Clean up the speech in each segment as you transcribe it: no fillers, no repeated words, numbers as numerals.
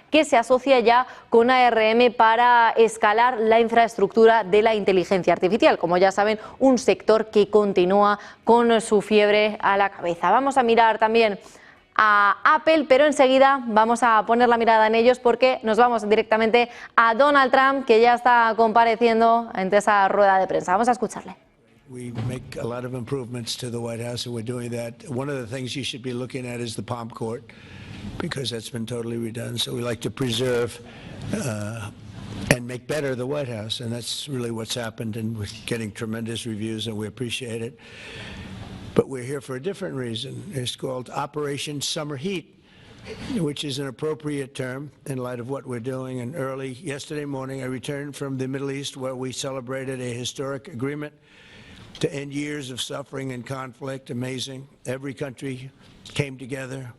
que se asocia ya con ARM para escalar la infraestructura de la inteligencia artificial. Como ya saben, un sector que continúa con su fiebre a la cabeza. Vamos a mirar también a Apple, pero enseguida vamos a poner la mirada en ellos porque nos vamos directamente a Donald Trump, que ya está compareciendo ante esa rueda de prensa. Vamos a escucharle. We make a lot of improvements to the White House, and we're doing that. One of the things you should be looking at is the Palm Court, because that's been totally redone. So we like to preserve and make better the White House, and that's really what's happened, and we're getting tremendous reviews, and we appreciate it. But we're here for a different reason. It's called Operation Summer Heat, which is an appropriate term in light of what we're doing. And early yesterday morning, I returned from the Middle East, where we celebrated a historic agreement to end years of suffering and conflict. Amazing. Every country came together.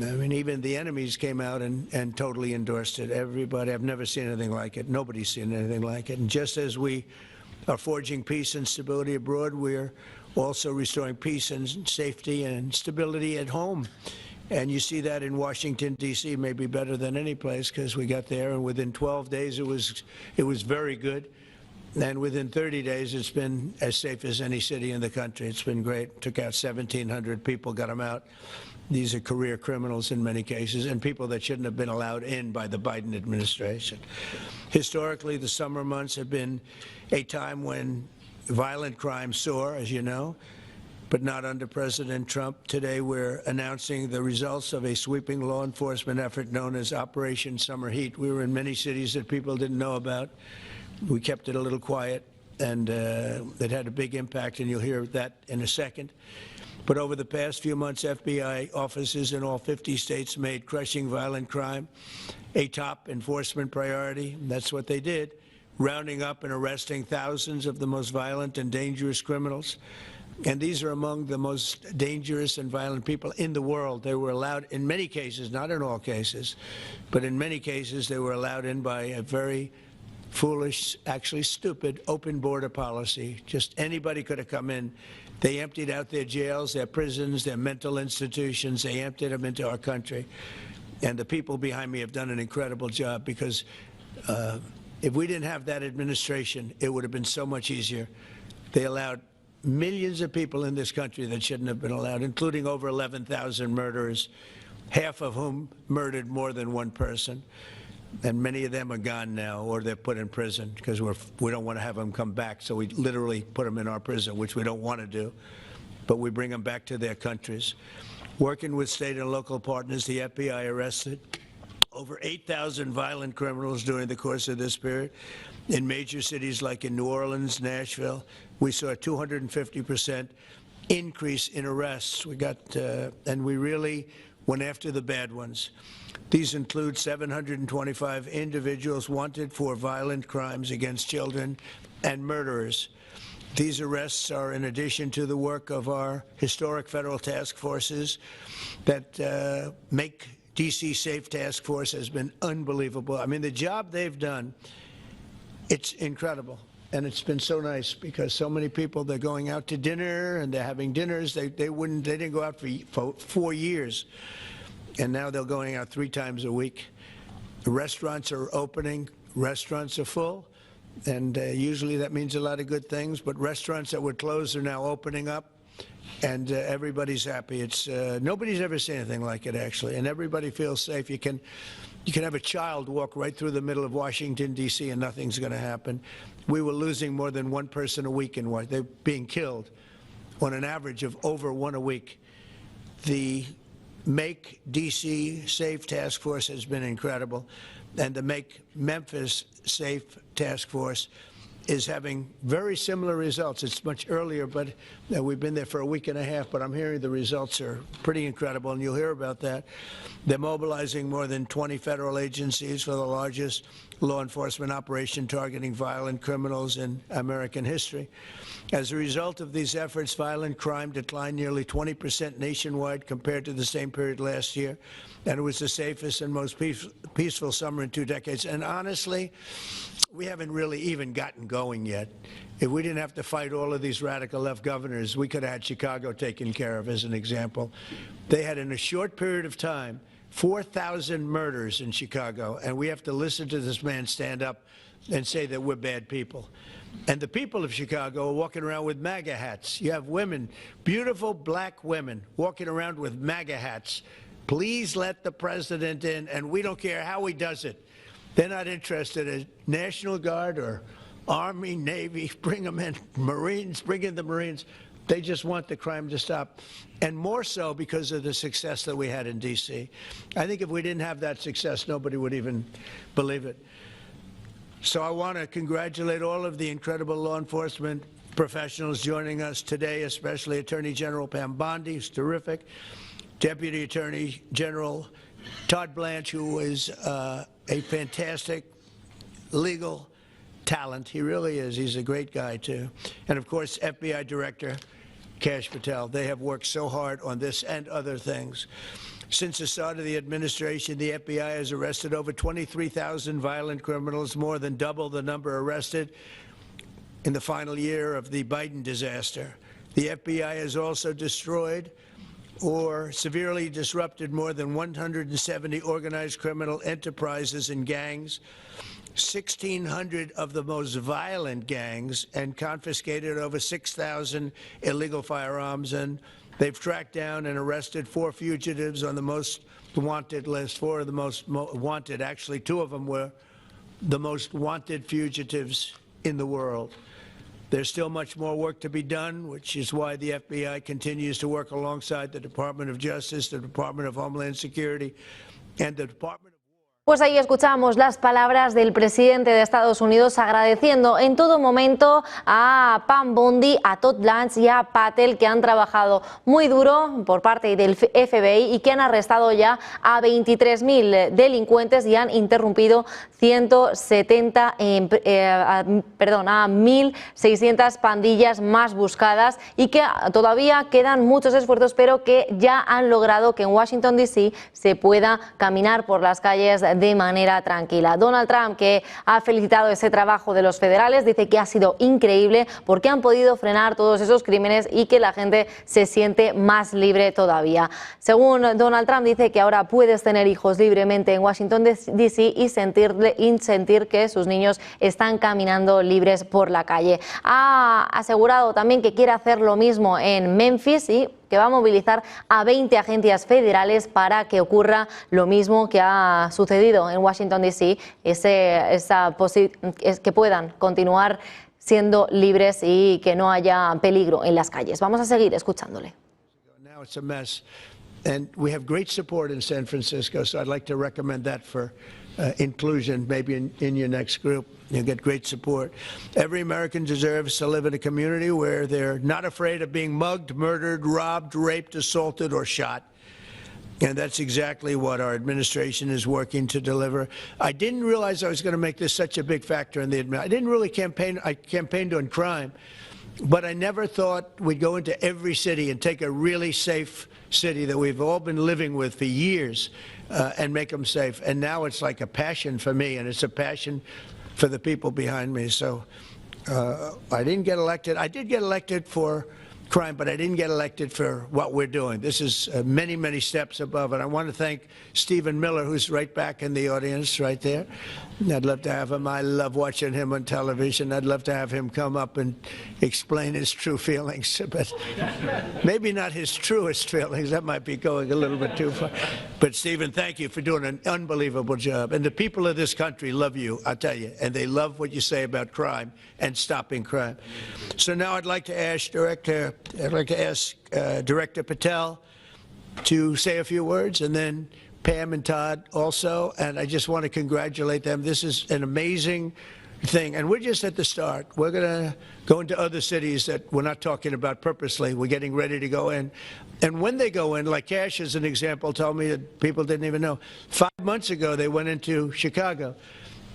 I mean, even the enemies came out and totally endorsed it. Everybody, I've never seen anything like it. Nobody's seen anything like it. And just as we are forging peace and stability abroad, we're also restoring peace and safety and stability at home. And you see that in Washington, D.C., maybe better than any place, because we got there, and within 12 days it was very good. And within 30 days, it's been as safe as any city in the country. It's been great. Took out 1,700 people, got them out. These are career criminals in many cases, and people that shouldn't have been allowed in by the Biden administration. Historically, the summer months have been a time when violent crime soar, as you know, but not under President Trump. Today, we're announcing the results of a sweeping law enforcement effort known as Operation Summer Heat. We were in many cities that people didn't know about. We kept it a little quiet, and it had a big impact, and you'll hear that in a second. But over the past few months, FBI offices in all 50 states made crushing violent crime a top enforcement priority. That's what they did, rounding up and arresting thousands of the most violent and dangerous criminals. And these are among the most dangerous and violent people in the world. They were allowed, in many cases, not in all cases, but in many cases, they were allowed in by a very foolish, actually stupid, open border policy. Just anybody could have come in. They emptied out their jails, their prisons, their mental institutions. They emptied them into our country. And the people behind me have done an incredible job, because if we didn't have that administration, it would have been so much easier. They allowed millions of people in this country that shouldn't have been allowed, including over 11,000 murderers, half of whom murdered more than one person. And many of them are gone now, or they're put in prison, because we don't want to have them come back. So we literally put them in our prison, which we don't want to do. But we bring them back to their countries. Working with state and local partners, the FBI arrested over 8,000 violent criminals during the course of this period. In major cities like in New Orleans, Nashville, we saw a 250% increase in arrests. We got, and we really went after the bad ones. These include 725 individuals wanted for violent crimes against children and murderers. These arrests are in addition to the work of our historic federal task forces that make D.C. Safe Task Force has been unbelievable. I mean, the job they've done, it's incredible. And it's been so nice, because so many people, they're going out to dinner and they're having dinners. They didn't go out for 4 years. And now they're going out 3 times a week. The restaurants are opening. Restaurants are full. And usually that means a lot of good things. But restaurants that were closed are now opening up. And everybody's happy. It's nobody's ever seen anything like it, actually. And everybody feels safe. You can have a child walk right through the middle of Washington, D.C., and nothing's going to happen. We were losing more than one person a week in Washington. They're being killed on an average of over 1 a week. The Make D.C. Safe Task Force has been incredible, and the Make Memphis Safe Task Force is having very similar results. It's much earlier, but we've been there for a week and a half, but I'm hearing the results are pretty incredible, and you'll hear about that. They're mobilizing more than 20 federal agencies for the largest law enforcement operation targeting violent criminals in American history. As a result of these efforts, violent crime declined nearly 20% nationwide compared to the same period last year, and it was the safest and most peaceful summer in 2 decades. And honestly, we haven't really even gotten going yet. If we didn't have to fight all of these radical left governors, we could have had Chicago taken care of, as an example. They had, in a short period of time, 4,000 murders in Chicago, and we have to listen to this man stand up and say that we're bad people. And the people of Chicago are walking around with MAGA hats. You have women, beautiful black women, walking around with MAGA hats. Please let the president in, and we don't care how he does it. They're not interested in National Guard or Army, Navy, bring them in, Marines, bring in the Marines. They just want the crime to stop, and more so because of the success that we had in D.C. I think if we didn't have that success, nobody would even believe it. So I want to congratulate all of the incredible law enforcement professionals joining us today, especially Attorney General Pam Bondi, who's terrific, Deputy Attorney General Todd Blanche, who is a fantastic legal talent. He really is. He's a great guy, too. And, of course, FBI Director Kash Patel. They have worked so hard on this and other things. Since the start of the administration, the FBI has arrested over 23,000 violent criminals, more than double the number arrested in the final year of the Biden disaster. The FBI has also destroyed or severely disrupted more than 170 organized criminal enterprises and gangs, 1,600 of the most violent gangs, and confiscated over 6,000 illegal firearms. And they've tracked down and arrested 4 fugitives on the most wanted list, 4 of the most wanted. Actually, 2 of them were the most wanted fugitives in the world. There's still much more work to be done, which is why the FBI continues to work alongside the Department of Justice, the Department of Homeland Security, and the Department of Pues ahí escuchamos las palabras del presidente de Estados Unidos agradeciendo en todo momento a Pam Bondi, a Todd Blanche y a Patel, que han trabajado muy duro por parte del FBI y que han arrestado ya a 23.000 delincuentes y han interrumpido 1.600 pandillas más buscadas, y que todavía quedan muchos esfuerzos, pero que ya han logrado que en Washington D.C. se pueda caminar por las calles de manera tranquila. Donald Trump, que ha felicitado ese trabajo de los federales, dice que ha sido increíble porque han podido frenar todos esos crímenes y que la gente se siente más libre todavía. Según Donald Trump, dice que ahora puedes tener hijos libremente en Washington D.C. y sentir que sus niños están caminando libres por la calle. Ha asegurado también que quiere hacer lo mismo en Memphis y que va a movilizar a 20 agencias federales para que ocurra lo mismo que ha sucedido en Washington D.C., que puedan continuar siendo libres y que no haya peligro en las calles. Vamos a seguir escuchándole. Now it's a mess, and we have great support in San Francisco, so I'd like to recommend that for inclusion, maybe in your next group. You'll get great support. Every American deserves to live in a community where they're not afraid of being mugged, murdered, robbed, raped, assaulted, or shot. And that's exactly what our administration is working to deliver. I didn't realize I was going to make this such a big factor in the administration. I didn't really campaign. I campaigned on crime, but I never thought we'd go into every city and take a really safe city that we've all been living with for years and make them safe. And now it's like a passion for me, and it's a passion for the people behind me. So I didn't get elected. I did get elected for crime, but I didn't get elected for what we're doing. This is many, many steps above. And I want to thank Stephen Miller, who's right back in the audience right there. I'd love to have him. I love watching him on television. I'd love to have him come up and explain his true feelings, but maybe not his truest feelings. That might be going a little bit too far. But Stephen, thank you for doing an unbelievable job. And the people of this country love you, I tell you, and they love what you say about crime and stopping crime. So now I'd like to ask Director Patel to say a few words, and then Pam and Todd also, and I just want to congratulate them. This is an amazing thing, and we're just at the start. We're going to go into other cities that we're not talking about purposely. We're getting ready to go in, and when they go in, like Cash as an example told me that people didn't even know. 5 months ago, they went into Chicago,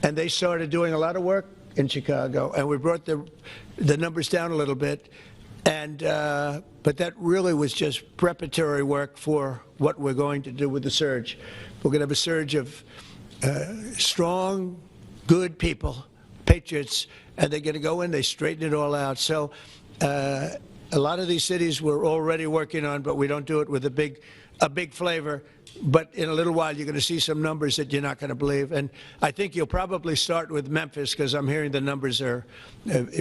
and they started doing a lot of work in Chicago, and we brought the numbers down a little bit. And but that really was just preparatory work for what we're going to do with the surge. We're going to have a surge of strong, good people, patriots, and they're going to go in, they straighten it all out. So a lot of these cities we're already working on, but we don't do it with a big flavor. But in a little while, you're going to see some numbers that you're not going to believe. And I think you'll probably start with Memphis, because I'm hearing the numbers are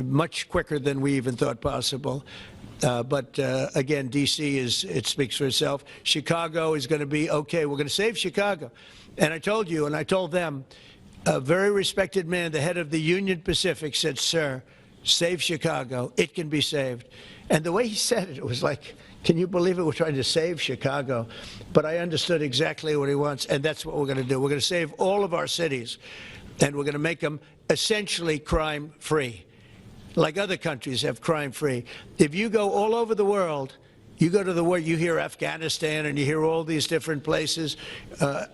much quicker than we even thought possible. But again, D.C. it speaks for itself. Chicago is going to be okay. We're going to save Chicago. And I told you, and I told them, a very respected man, the head of the Union Pacific, said, "Sir, save Chicago. It can be saved." And the way he said it was like, can you believe it? We're trying to save Chicago. But I understood exactly what he wants, and that's what we're going to do. We're going to save all of our cities, and we're going to make them essentially crime-free, like other countries have crime-free. If you go all over the world, you go to the world, you hear Afghanistan and you hear all these different places.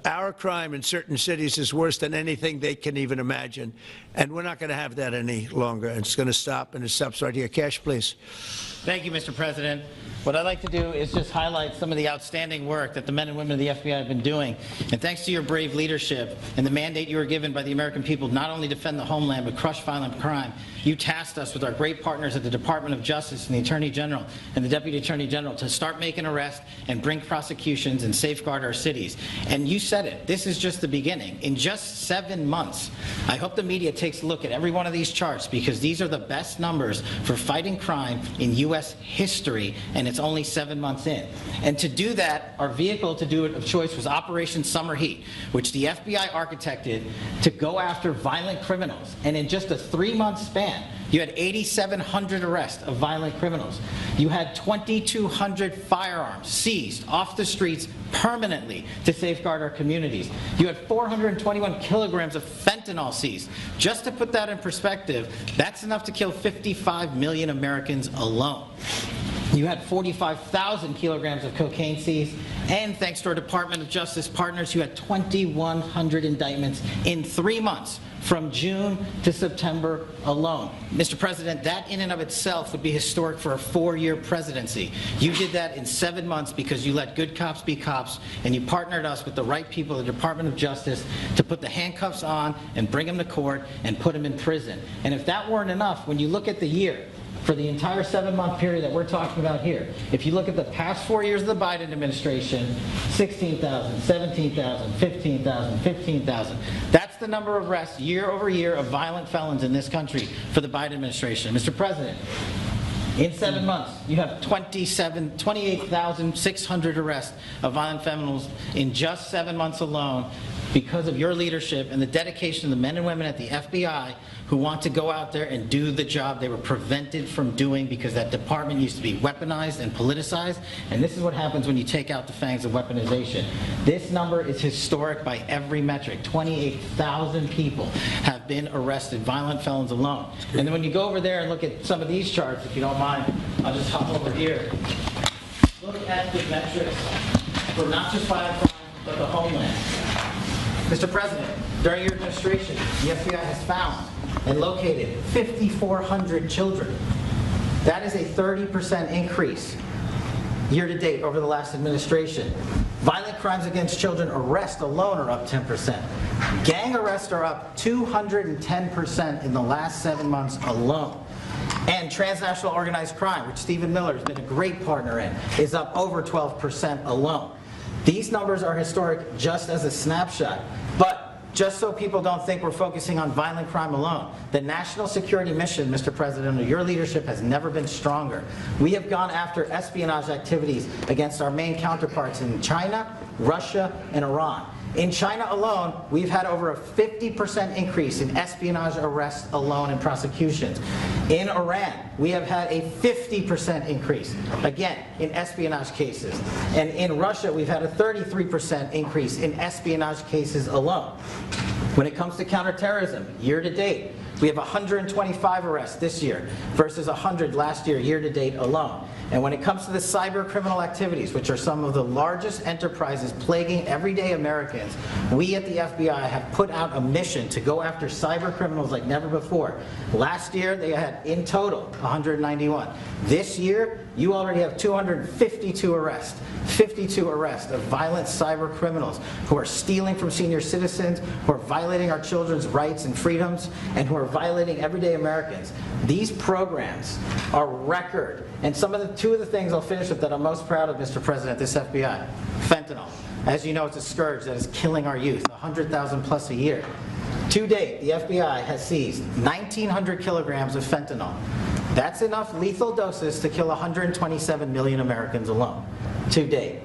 Our crime in certain cities is worse than anything they can even imagine. And we're not going to have that any longer. It's going to stop, and it stops right here. Cash, please. Thank you, Mr. President. What I'd like to do is just highlight some of the outstanding work that the men and women of the FBI have been doing. And thanks to your brave leadership and the mandate you were given by the American people not only defend the homeland but crush violent crime, you tasked us with our great partners at the Department of Justice and the Attorney General and the Deputy Attorney General to start making arrests and bring prosecutions and safeguard our cities. And you said it, this is just the beginning. In just 7 months, I hope the media takes a look at every one of these charts, because these are the best numbers for fighting crime in U.S. history, and it's only 7 months in. And to do that, our vehicle to do it of choice was Operation Summer Heat, which the FBI architected to go after violent criminals. And in just a 3-month span, you had 8,700 arrests of violent criminals. You had 2,200 firearms seized off the streets permanently to safeguard our communities. You had 421 kilograms of fentanyl seized. Just to put that in perspective, that's enough to kill 55 million Americans alone. You had 45,000 kilograms of cocaine seized, and thanks to our Department of Justice partners, you had 2,100 indictments in 3 months, from June to September alone. Mr. President, that in and of itself would be historic for a 4-year presidency. You did that in 7 months because you let good cops be cops, and you partnered us with the right people at the Department of Justice to put the handcuffs on and bring them to court and put them in prison. And if that weren't enough, when you look at the year, for the entire 7-month period that we're talking about here, if you look at the past 4 years of the Biden administration, 16,000, 17,000, 15,000, 15,000. That's the number of arrests year over year of violent felons in this country for the Biden administration. Mr. President, in 7 months, you have 28,600 arrests of violent felons in just 7 months alone, because of your leadership and the dedication of the men and women at the FBI who want to go out there and do the job they were prevented from doing because that department used to be weaponized and politicized. And this is what happens when you take out the fangs of weaponization. This number is historic by every metric. 28,000 people have been arrested, violent felons alone. And then when you go over there and look at some of these charts, if you don't mind, I'll just hop over here. Look at the metrics for not just violent crime, but the homeland. Mr. President, during your administration, the FBI has found and located 5,400 children. That is a 30% increase year to date over the last administration. Violent crimes against children arrests alone are up 10%. Gang arrests are up 210% in the last 7 months alone. And transnational organized crime, which Stephen Miller has been a great partner in, is up over 12% alone. These numbers are historic just as a snapshot, but just so people don't think we're focusing on violent crime alone, the national security mission, Mr. President, under your leadership has never been stronger. We have gone after espionage activities against our main counterparts in China, Russia, and Iran. In China alone, we've had over a 50% increase in espionage arrests alone and prosecutions. In Iran, we have had a 50% increase, again, in espionage cases. And in Russia, we've had a 33% increase in espionage cases alone. When it comes to counterterrorism, year to date, we have 125 arrests this year versus 100 last year, year to date alone. And when it comes to the cyber criminal activities, which are some of the largest enterprises plaguing everyday Americans, we at the FBI have put out a mission to go after cyber criminals like never before. Last year, they had in total 191. This year, you already have 252 arrests. 52 arrests of violent cyber criminals who are stealing from senior citizens, who are violating our children's rights and freedoms, and who are violating everyday Americans. These programs are record. And two of the things I'll finish with that I'm most proud of, Mr. President, this FBI. Fentanyl. As you know, it's a scourge that is killing our youth, 100,000 plus a year. To date, the FBI has seized 1,900 kilograms of fentanyl. That's enough lethal doses to kill 127 million Americans alone, to date.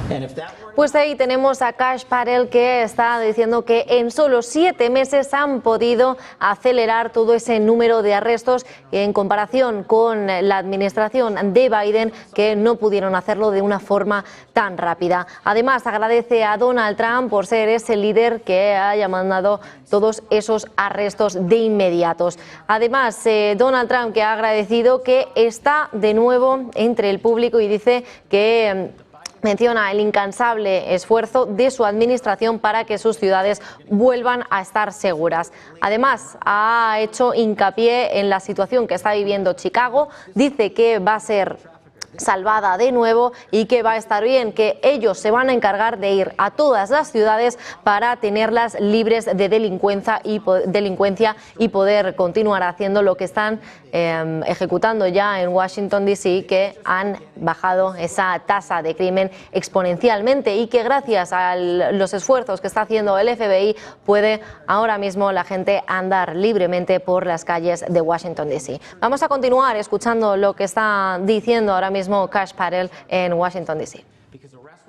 And if that were... Pues ahí tenemos a Kash Patel, que está diciendo que en solo 7 meses han podido acelerar todo ese número de arrestos en comparación con la administración de Biden, que no pudieron hacerlo de una forma tan rápida. Además, agradece a Donald Trump por ser ese líder que haya mandado todos esos arrestos de inmediatos. Además, Donald Trump, que ha agradecido que está de nuevo entre el público, y dice que menciona el incansable esfuerzo de su administración para que sus ciudades vuelvan a estar seguras. Además, ha hecho hincapié en la situación que está viviendo Chicago. Dice que va a ser salvada de nuevo y que va a estar bien, que ellos se van a encargar de ir a todas las ciudades para tenerlas libres de delincuencia y poder continuar haciendo lo que están ejecutando ya en Washington DC, que han bajado esa tasa de crimen exponencialmente, y que gracias a los esfuerzos que está haciendo el FBI puede ahora mismo la gente andar libremente por las calles de Washington DC. Vamos a continuar escuchando lo que está diciendo ahora mismo Kash Patel en Washington DC.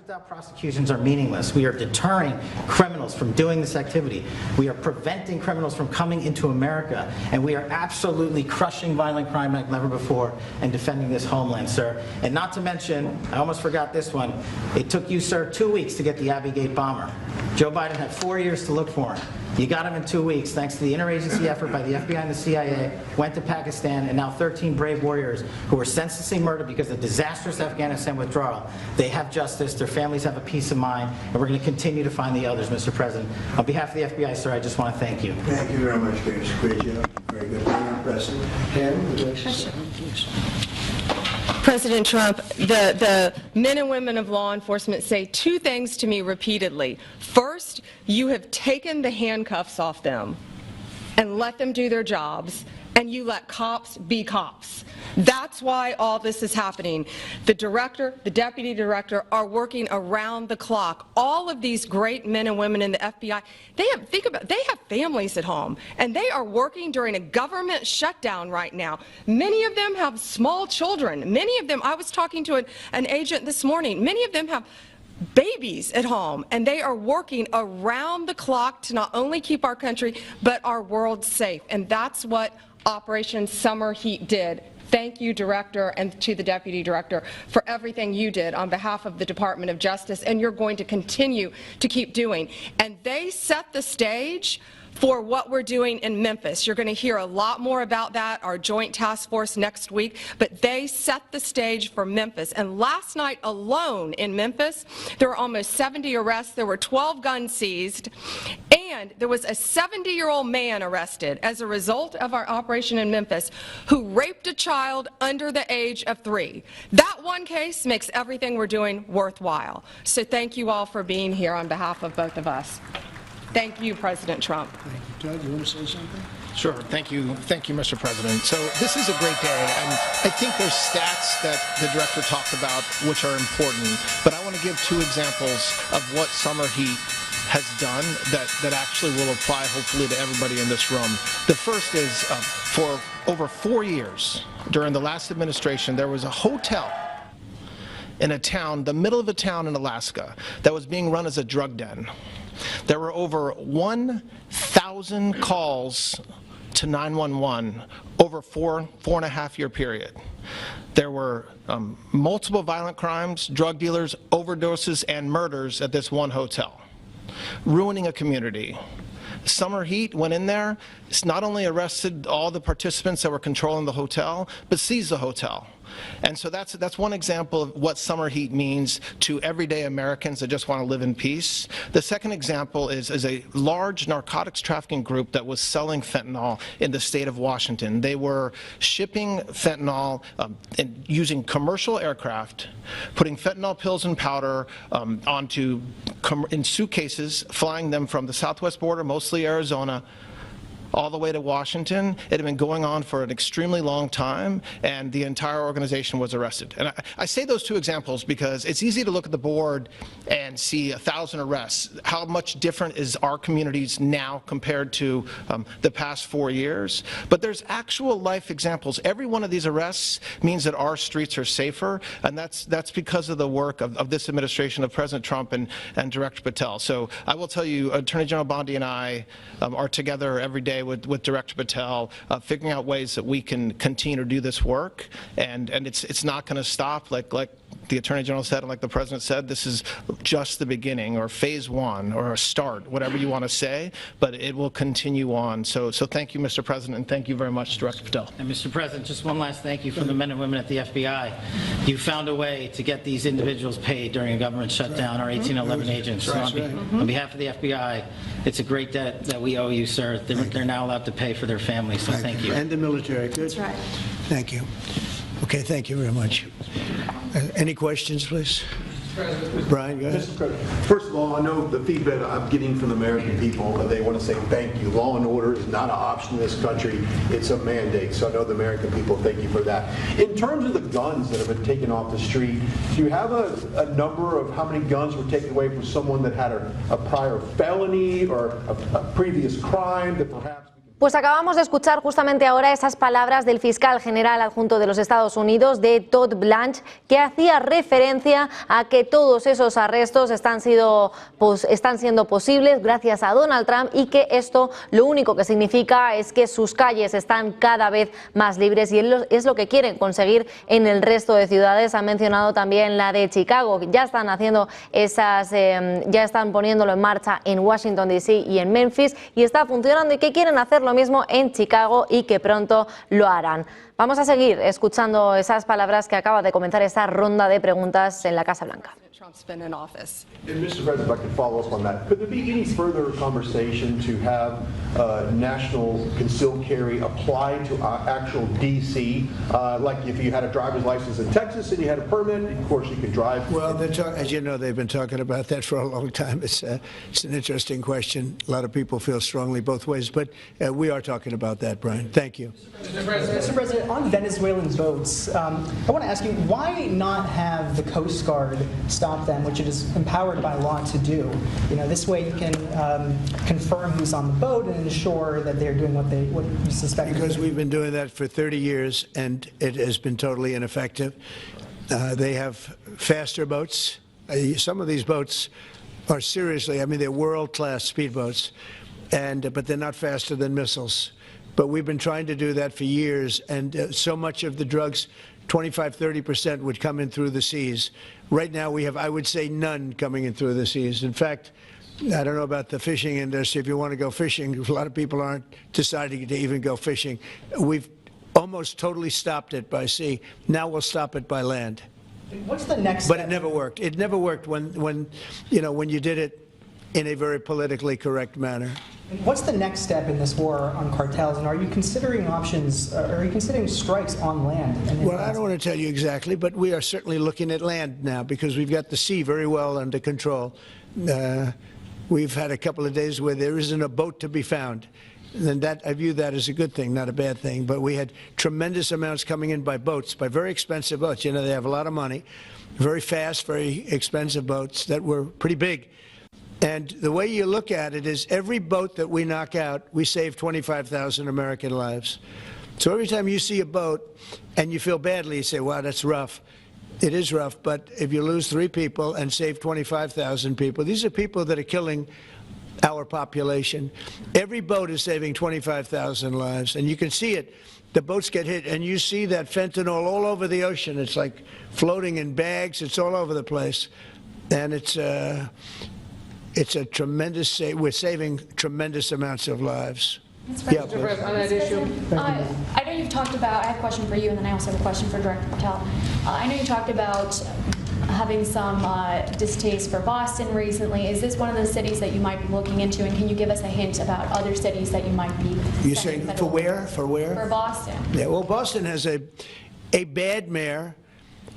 Without prosecutions are meaningless. We are deterring criminals from doing this activity. We are preventing criminals from coming into America, and we are absolutely crushing violent crime like never before and defending this homeland, sir. And not to mention, I almost forgot this one, it took you, sir, 2 weeks to get the Abbey Gate bomber. Joe Biden had 4 years to look for him. You got him in 2 weeks thanks to the interagency effort by the FBI and the CIA, went to Pakistan, and now 13 brave warriors who were senselessly murdered because of disastrous Afghanistan withdrawal. They have justice, their families have a peace of mind, and we're going to continue to find the others, Mr. President. On behalf of the FBI, sir, I just want to thank you. Thank you very much, Chris. Great job. Very good. Very impressive. Ken, would you like to say something, please? President Trump, the men and women of law enforcement say 2 things to me repeatedly. First, you have taken the handcuffs off them and let them do their jobs, and you let cops be cops. That's why all this is happening. The director, the deputy director are working around the clock. All of these great men and women in the FBI, they have families at home, and they are working during a government shutdown right now. Many of them have small children. Many of them, I was talking to an agent this morning, many of them have babies at home, and they are working around the clock to not only keep our country, but our world safe. And that's what Operation Summer Heat did. Thank you, Director, and to the Deputy Director for everything you did on behalf of the Department of Justice, and you're going to continue to keep doing. And they set the stage for what we're doing in Memphis. You're going to hear a lot more about that, our joint task force next week, but they set the stage for Memphis. And last night alone in Memphis, there were almost 70 arrests, there were 12 guns seized, and there was a 70-year-old man arrested as a result of our operation in Memphis who raped a child under the age of 3. That one case makes everything we're doing worthwhile. So thank you all for being here on behalf of both of us. Thank you, President Trump. Thank you. Doug, you want to say something? Sure. Thank you, Mr. President. So this is a great day, and I think there's stats that the director talked about which are important, but I want to give 2 examples of what summer heat has done that actually will apply hopefully to everybody in this room. The first is for over 4 years during the last administration, there was a hotel in a town, the middle of a town in Alaska, that was being run as a drug den. There were over 1,000 calls to 911 over 4.5-year period. There were multiple violent crimes, drug dealers, overdoses, and murders at this one hotel, ruining a community. Summer Heat went in there, not only arrested all the participants that were controlling the hotel, but seized the hotel. And so that's one example of what summer heat means to everyday Americans that just want to live in peace. The second example is a large narcotics trafficking group that was selling fentanyl in the state of Washington. They were shipping fentanyl and using commercial aircraft, putting fentanyl pills and powder in suitcases, flying them from the southwest border, mostly Arizona, all the way to Washington. It had been going on for an extremely long time, and the entire organization was arrested. And I say those two examples because it's easy to look at the board and see 1,000 arrests. How much different is our communities now compared to the past 4 years? But there's actual life examples. Every one of these arrests means that our streets are safer, and that's because of the work of this administration, of President Trump and Director Patel. So I will tell you, Attorney General Bondi and I are together every day with Director Patel, figuring out ways that we can continue to do this work, and it's not going to stop. Like the Attorney General said, and like the President said, this is just the beginning, or phase one, or a start, whatever you want to say, but it will continue on. So thank you, Mr. President, and thank you very much, Director Patel. And Mr. President, just one last thank you from the men and women at the FBI. You found a way to get these individuals paid during a government shutdown, our 1811 agents. So on behalf of the FBI, it's a great debt that we owe you, sir. They're now allowed to pay for their families, so thank you. And the military. Good. That's right. Thank you. Okay, thank you very much. Any questions, please? Brian, go ahead. Mr. President, first of all, I know the feedback I'm getting from the American people, they want to say thank you. Law and order is not an option in this country. It's a mandate. So I know the American people thank you for that. In terms of the guns that have been taken off the street, do you have a number of how many guns were taken away from someone that had a prior felony or a previous crime that perhaps... Pues acabamos de escuchar justamente ahora esas palabras del fiscal general adjunto de los Estados Unidos, de Todd Blanche, que hacía referencia a que todos esos arrestos están siendo posibles gracias a Donald Trump, y que esto lo único que significa es que sus calles están cada vez más libres, y es lo que quieren conseguir en el resto de ciudades. Ha mencionado también la de Chicago. Ya están haciendo ya están poniéndolo en marcha en Washington D.C. y en Memphis, y está funcionando, y que quieren hacerlo mismo en Chicago y que pronto lo harán. Vamos a seguir escuchando esas palabras que acaba de comenzar esta ronda de preguntas en la Casa Blanca. Trump's been in office. And Mr. President, if I could follow up on that, could there be any further conversation to have national concealed carry applied to actual D.C., like if you had a driver's license in Texas and you had a permit, of course you could drive? Well, as you know, they've been talking about that for a long time. It's an interesting question. A lot of people feel strongly both ways, but we are talking about that, Brian. Thank you. Mr. President, on Venezuelan boats, I want to ask you, why not have the Coast Guard stop them, which it is empowered by law to do? You know, this way you can confirm who's on the boat and ensure that they're doing what you suspect. Because we've been doing that for 30 years, and it has been totally ineffective. They have faster boats. Some of these boats are seriously, I mean, they're world-class speedboats, but they're not faster than missiles. But we've been trying to do that for years, and so much of the drugs, 25–30% would come in through the seas. Right now we have, I would say, none coming in through the seas. In fact, I don't know about the fishing industry. If you want to go fishing, a lot of people aren't deciding to even go fishing. We've almost totally stopped it by sea. Now we'll stop it by land. What's the next step? But it never worked. It never worked when you did it in a very politically correct manner. What's the next step in this war on cartels, and are you considering options, are you considering strikes on land? Well, I don't want to tell you exactly, but we are certainly looking at land now because we've got the sea very well under control. We've had a couple of days where there isn't a boat to be found. And that, I view that as a good thing, not a bad thing. But we had tremendous amounts coming in by boats, by very expensive boats. You know, they have a lot of money, very fast, very expensive boats that were pretty big. And the way you look at it is every boat that we knock out, we save 25,000 American lives. So every time you see a boat and you feel badly, you say, wow, that's rough. It is rough, but if you lose 3 people and save 25,000 people, these are people that are killing our population. Every boat is saving 25,000 lives, and you can see it. The boats get hit, and you see that fentanyl all over the ocean. It's like floating in bags. It's all over the place, and it's a tremendous. We're saving tremendous amounts of lives. Yeah, on that issue. I know you've talked about, I have a question for you, and then I also have a question for Director Patel. I know you talked about having some distaste for Boston recently. Is this one of the cities that you might be looking into, and can you give us a hint about other cities that you might be? You're saying for where? For where? For Boston. Yeah, well, Boston has a bad mayor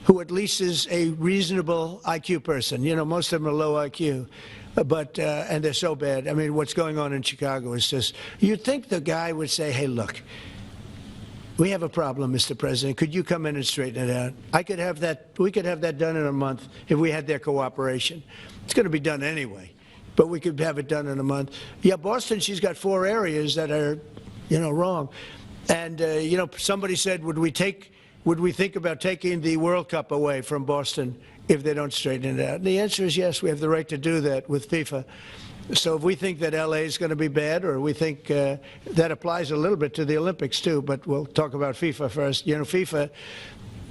who at least is a reasonable IQ person. You know, most of them are low IQ. and they're so bad. I mean, what's going on in Chicago is just, you'd think the guy would say, hey, look, we have a problem, Mr. President. Could you come in and straighten it out? We could have that done in a month if we had their cooperation. It's going to be done anyway, but we could have it done in a month. Yeah, Boston, she's got 4 areas that are, wrong. And, somebody said, would we think about taking the World Cup away from Boston if they don't straighten it out? And the answer is yes, we have the right to do that with FIFA. So if we think that LA is going to be bad, or we think that applies a little bit to the Olympics too, but we'll talk about FIFA first. FIFA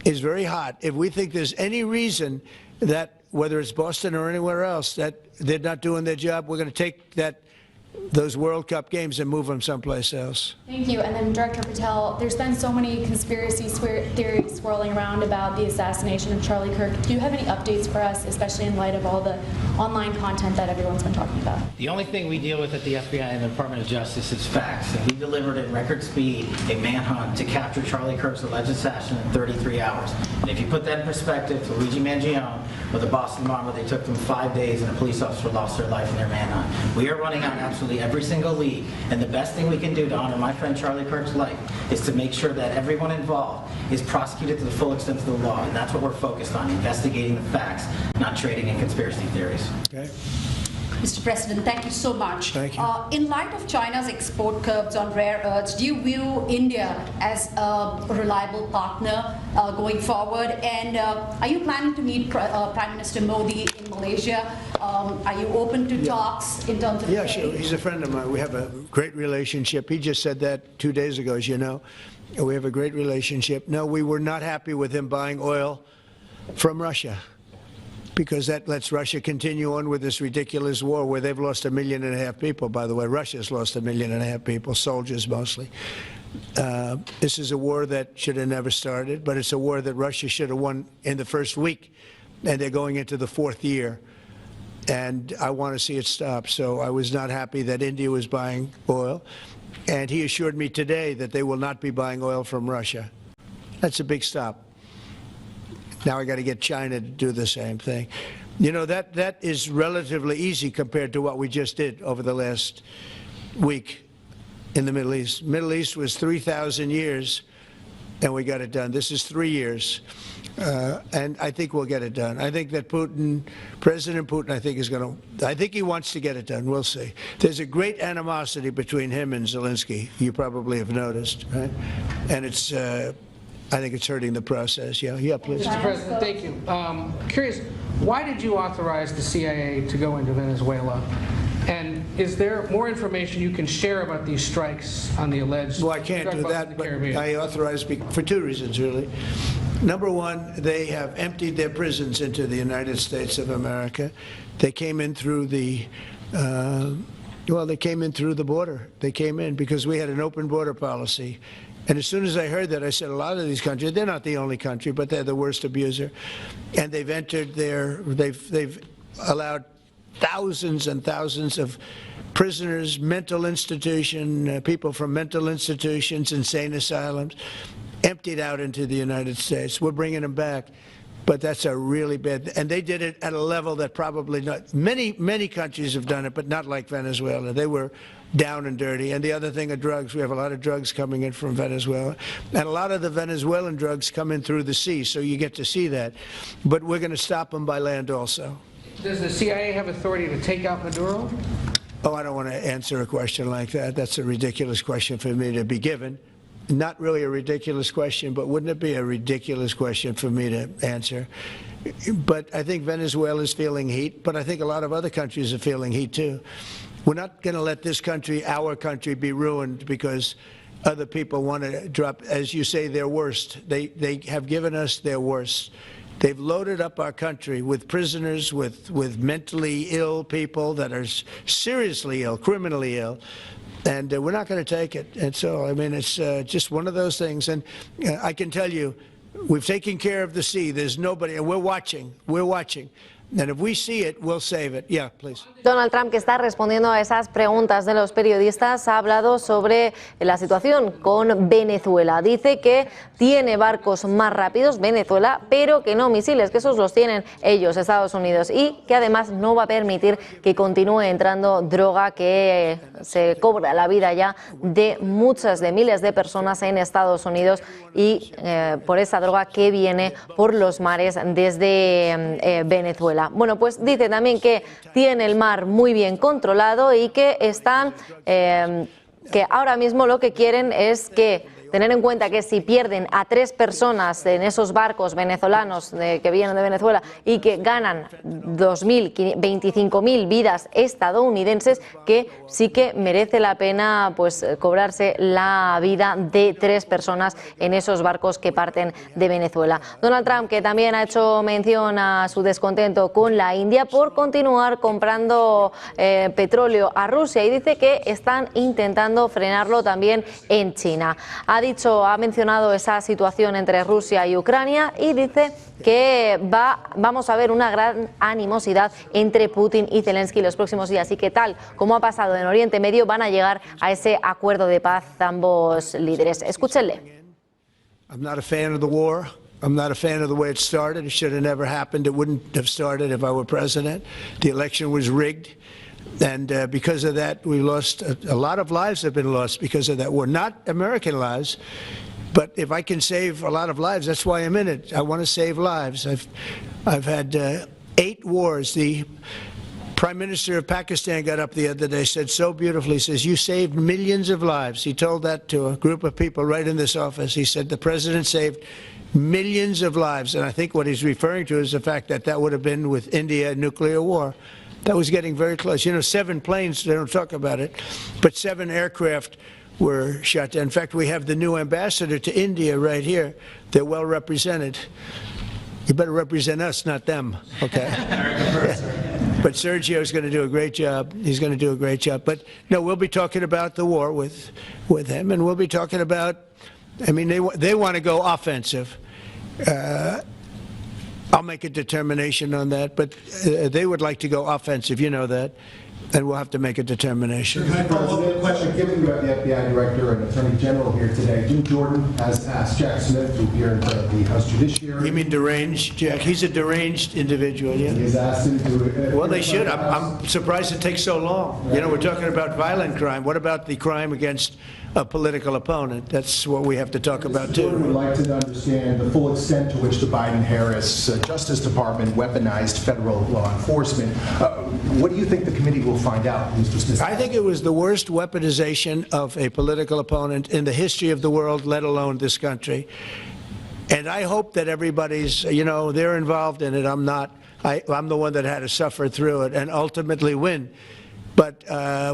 is very hot. If we think there's any reason that, whether it's Boston or anywhere else, that they're not doing their job, we're going to take those World Cup games and move them someplace else. Thank you. And then Director Patel, there's been so many conspiracy theories swirling around about the assassination of Charlie Kirk. Do you have any updates for us, especially in light of all the online content that everyone's been talking about? The only thing we deal with at the FBI and the Department of Justice is facts. And we delivered at record speed a manhunt to capture Charlie Kirk's alleged assassin in 33 hours. And if you put that in perspective to Luigi Mangione with the Boston bomber, they took them 5 days and a police officer lost their life in their manhunt. We are running on absolutely every single lead, and the best thing we can do to honor my friend Charlie Kirk's life is to make sure that everyone involved is prosecuted to the full extent of the law, and that's what we're focused on, investigating the facts, not trading in conspiracy theories. Okay. Mr. President, thank you so much. Thank you. In light of China's export curbs on rare earths, do you view India as a reliable partner going forward? And are you planning to meet Prime Minister Modi in Malaysia? Are you open to talks in terms of... Yeah, sure. He's a friend of mine. We have a great relationship. He just said that 2 days ago, as you know. We have a great relationship. No, we were not happy with him buying oil from Russia, because that lets Russia continue on with this ridiculous war where they've lost 1.5 million people, by the way. Russia's lost 1.5 million people, soldiers mostly. This is a war that should have never started, but it's a war that Russia should have won in the first week, and they're going into the 4th year. And I want to see it stop. So I was not happy that India was buying oil. And he assured me today that they will not be buying oil from Russia. That's a big stop. Now I got to get China to do the same thing. That is relatively easy compared to what we just did over the last week in the Middle East. Middle East was 3,000 years, and we got it done. This is 3 years. And I think we'll get it done. I think that President Putin, I think he wants to get it done. We'll see. There's a great animosity between him and Zelensky. You probably have noticed, right? And I think it's hurting the process. Yeah, please. Mr. President, thank you. Curious, why did you authorize the CIA to go into Venezuela? And is there more information you can share about these strikes on the alleged... Well, I can't do that, but I authorized for 2 reasons, really. Number one, they have emptied their prisons into the United States of America. They came in through the, they came in through the border. They came in because we had an open border policy. And as soon as I heard that, I said, a lot of these countries, they're not the only country, but they're the worst abuser. And they've entered they've allowed thousands and thousands of prisoners, mental institution, people from mental institutions, insane asylums, emptied out into the United States. We're bringing them back, but that's a really bad, and they did it at a level that probably not, many countries have done it, but not like Venezuela. They were down and dirty. And the other thing are drugs. We have a lot of drugs coming in from Venezuela, and a lot of the Venezuelan drugs come in through the sea, so you get to see that. But we're going to stop them by land also. Does the CIA have authority to take out Maduro? Oh, I don't want to answer a question like that. That's a ridiculous question for me to be given. Not really a ridiculous question, but wouldn't it be a ridiculous question for me to answer? But I think Venezuela is feeling heat, but I think a lot of other countries are feeling heat too. We're not going to let this country, our country, be ruined because other people want to drop, as you say, their worst. They have given us their worst. They've loaded up our country with prisoners, with mentally ill people that are seriously ill, criminally ill. And we're not going to take it. And so, I mean, it's just one of those things. And I can tell you, we've taken care of the sea. There's nobody, and we're watching. We're watching. And if we see it, we'll save it. Yeah, please. Donald Trump, que está respondiendo a esas preguntas de los periodistas, ha hablado sobre la situación con Venezuela. Dice que tiene barcos más rápidos, Venezuela, pero que no misiles, que esos los tienen ellos, Estados Unidos, y que además no va a permitir que continúe entrando droga que se cobra la vida ya de muchas, de miles de personas en Estados Unidos y por esa droga que viene por los mares desde Venezuela. Bueno, pues dice también que tiene el mar muy bien controlado y que están, que ahora mismo lo que quieren es que tener en cuenta que si pierden a 3 personas en esos barcos venezolanos que vienen de Venezuela y que ganan 2.000, 25.000 vidas estadounidenses, que sí que merece la pena pues cobrarse la vida de 3 personas en esos barcos que parten de Venezuela. Donald Trump, que también ha hecho mención a su descontento con la India por continuar comprando petróleo a Rusia y dice que están intentando frenarlo también en China. Ha mencionado esa situación entre Rusia y Ucrania y dice que vamos a ver una gran animosidad entre Putin y Zelensky los próximos días y que tal como ha pasado en Oriente Medio van a llegar a ese acuerdo de paz ambos líderes. Escúchenle. I'm not a fan of the war. I'm not a fan of the way it started. It should have never happened. It wouldn't have started if I were president. The election was rigged. And because of that, we lost a lot of lives have been lost because of that war. Not American lives, but if I can save a lot of lives, that's why I'm in it. I want to save lives. I've had 8 wars. The Prime Minister of Pakistan got up the other day, said so beautifully, says, you saved millions of lives. He told that to a group of people right in this office. He said the president saved millions of lives. And I think what he's referring to is the fact that that would have been with India, nuclear war. That was getting very close. You know, 7 planes, they don't talk about it, but 7 aircraft were shot down. In fact, we have the new ambassador to India right here. They're well represented. You better represent us, not them, okay? But Sergio's going to do a great job. He's going to do a great job. But no, we'll be talking about the war with him, and we'll be talking about, I mean, they want to go offensive. I'll make a determination on that, but they would like to go offensive, you know that, and we'll have to make a determination. Can I follow up a question? Given you have the FBI Director and Attorney General here today, Jim Jordan has asked Jack Smith to appear in front of the House Judiciary. You mean deranged, Jack? He's a deranged individual, yeah? He's asked him to... Well, they should. I'm surprised it takes so long. You know, we're talking about violent crime. What about the crime against a political opponent? That's what we have to talk about, too. Jordan would like to understand the full extent to which the Biden-Harris Justice Department weaponized federal law enforcement. What do you think the committee will find out, Mr. Smith? I think it was the worst weaponization of a political opponent in the history of the world, let alone this country. And I hope that everybody's, you know, they're involved in it. I'm not. I'm the one that had to suffer through it and ultimately win. But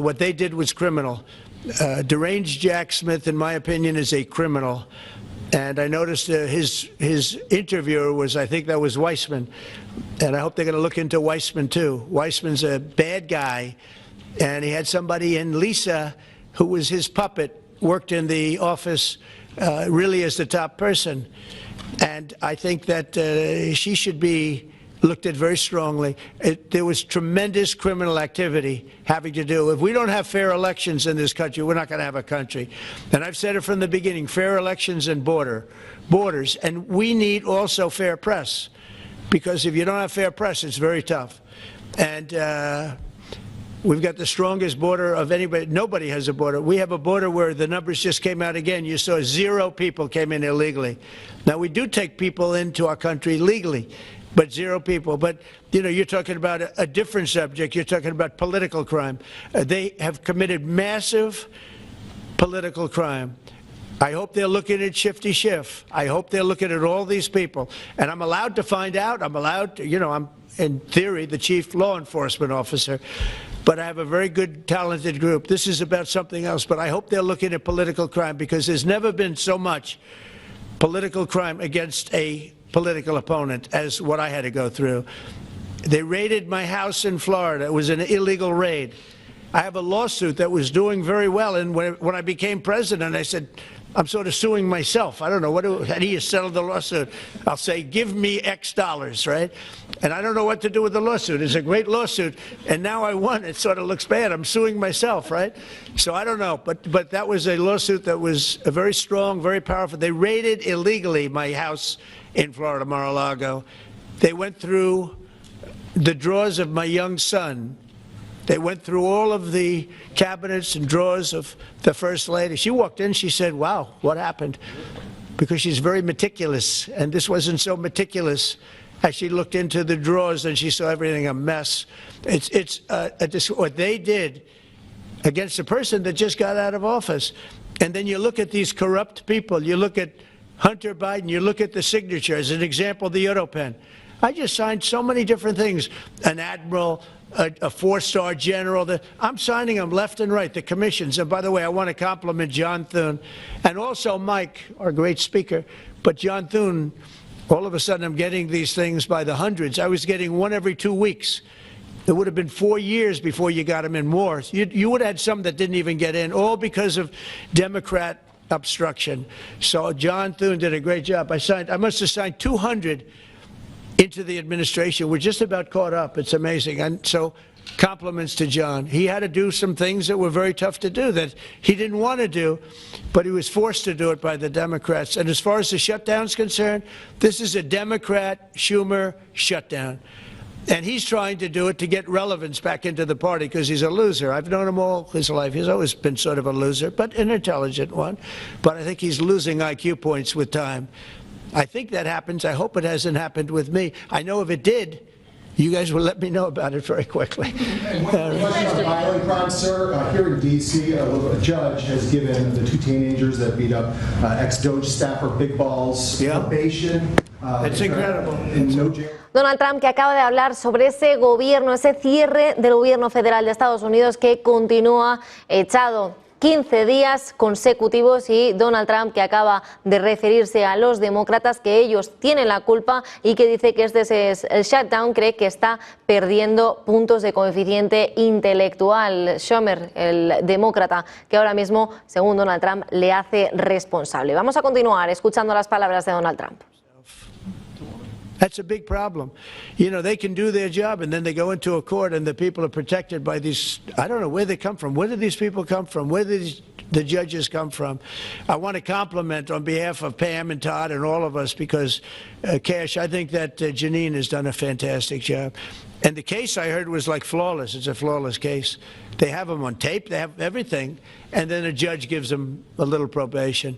what they did was criminal. Deranged Jack Smith, in my opinion, is a criminal. And I noticed his interviewer was, I think that was Weissman. And I hope they're going to look into Weissman, too. Weissman's a bad guy. And he had somebody in Lisa, who was his puppet, worked in the office really as the top person. And I think that she should be looked at very strongly. There was tremendous criminal activity having to do. If we don't have fair elections in this country, we're not going to have a country. And I've said it from the beginning, fair elections and borders. And we need also fair press, because if you don't have fair press, it's very tough. And we've got the strongest border of anybody. Nobody has a border. We have a border where the numbers just came out again. You saw 0 people came in illegally. Now, we do take people into our country legally, but 0 people. But, you know, you're talking about a different subject. You're talking about political crime. They have committed massive political crime. I hope they're looking at Shifty Schiff. I hope they're looking at all these people. And I'm allowed to find out. I'm allowed to, you know, I'm, in theory, the chief law enforcement officer. But I have a very good, talented group. This is about something else. But I hope they're looking at political crime, because there's never been so much political crime against a political opponent as what I had to go through. They raided my house in Florida. It was an illegal raid. I have a lawsuit that was doing very well, and when I became president, I said, I'm sort of suing myself. I don't know. How do you settle the lawsuit? I'll say, give me X dollars, right? And I don't know what to do with the lawsuit. It's a great lawsuit, and now I won. It sort of looks bad. I'm suing myself, right? So I don't know. But that was a lawsuit that was very strong, very powerful. They raided illegally my house in Florida, Mar-a-Lago. They went through the drawers of my young son. They went through all of the cabinets and drawers of the First Lady. She walked in, she said, wow, what happened? Because she's very meticulous, and this wasn't so meticulous as she looked into the drawers and she saw everything a mess. What they did against a person that just got out of office. And then you look at these corrupt people, you look at Hunter Biden, you look at the signature, as an example, the Europen. I just signed so many different things, an admiral, a four-star general. I'm signing them left and right, the commissions. And by the way, I want to compliment John Thune and also Mike, our great speaker. But John Thune, all of a sudden I'm getting these things by the hundreds. I was getting one every 2 weeks. It would have been 4 years before you got them in more. You would have had some that didn't even get in, all because of Democrat obstruction. So John Thune did a great job. I must have signed 200 into the administration. We're just about caught up. It's amazing. And so compliments to John. He had to do some things that were very tough to do that he didn't want to do, but he was forced to do it by the Democrats. And as far as the shutdown is concerned, this is a Democrat Schumer shutdown. And he's trying to do it to get relevance back into the party because he's a loser. I've known him all his life. He's always been sort of a loser, but an intelligent one. But I think he's losing IQ points with time. I think that happens. I hope it hasn't happened with me. I know if it did, you guys will let me know about it very quickly. Question on violent crimes, sir. Here in D.C., a judge has given the two teenagers that beat up ex-DOJ staffer Big Balls probation. It's incredible. In no jail. Donald Trump, que acaba de hablar sobre ese gobierno, ese cierre del gobierno federal de Estados Unidos que continúa echado 15 días consecutivos, y Donald Trump, que acaba de referirse a los demócratas, que ellos tienen la culpa y que dice que este es el shutdown, cree que está perdiendo puntos de coeficiente intelectual. Schumer, el demócrata, que ahora mismo, según Donald Trump, le hace responsable. Vamos a continuar escuchando las palabras de Donald Trump. That's a big problem. You know, they can do their job and then they go into a court and the people are protected by these, I don't know where they come from. Where do these people come from? Where do the judges come from? I want to compliment on behalf of Pam and Todd and all of us because, Cash, I think that Janine has done a fantastic job. And the case I heard was like flawless. It's a flawless case. They have them on tape. They have everything. And then a judge gives them a little probation.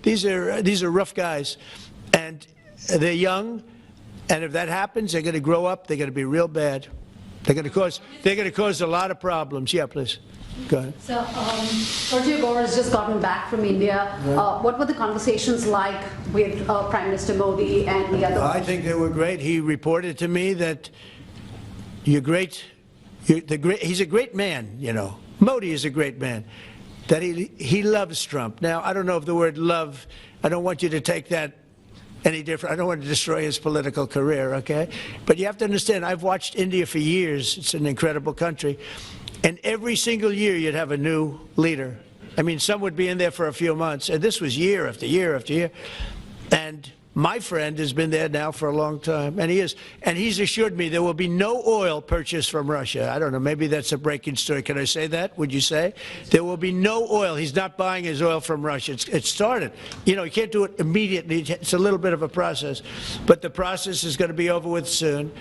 These are rough guys. And they're young. And if that happens, they're going to grow up. They're going to be real bad. They're going to cause a lot of problems. Yeah, please. Go ahead. So, Sergio Gore has just gotten back from India. What were the conversations like with Prime Minister Modi and the other? I think they were great. He reported to me that he's a great man, you know. Modi is a great man. That he loves Trump. Now, I don't know if the word love, I don't want you to take that any different. I don't want to destroy his political career, okay? But you have to understand, I've watched India for years. It's an incredible country. And every single year you'd have a new leader. I mean, some would be in there for a few months. And this was year after year after year. And my friend has been there now for a long time. And he's assured me there will be no oil purchased from Russia. I don't know, maybe that's a breaking story. Can I say that? Would you say? There will be no oil. He's not buying his oil from Russia. It started. You know, you can't do it immediately. It's a little bit of a process. But the process is going to be over with soon.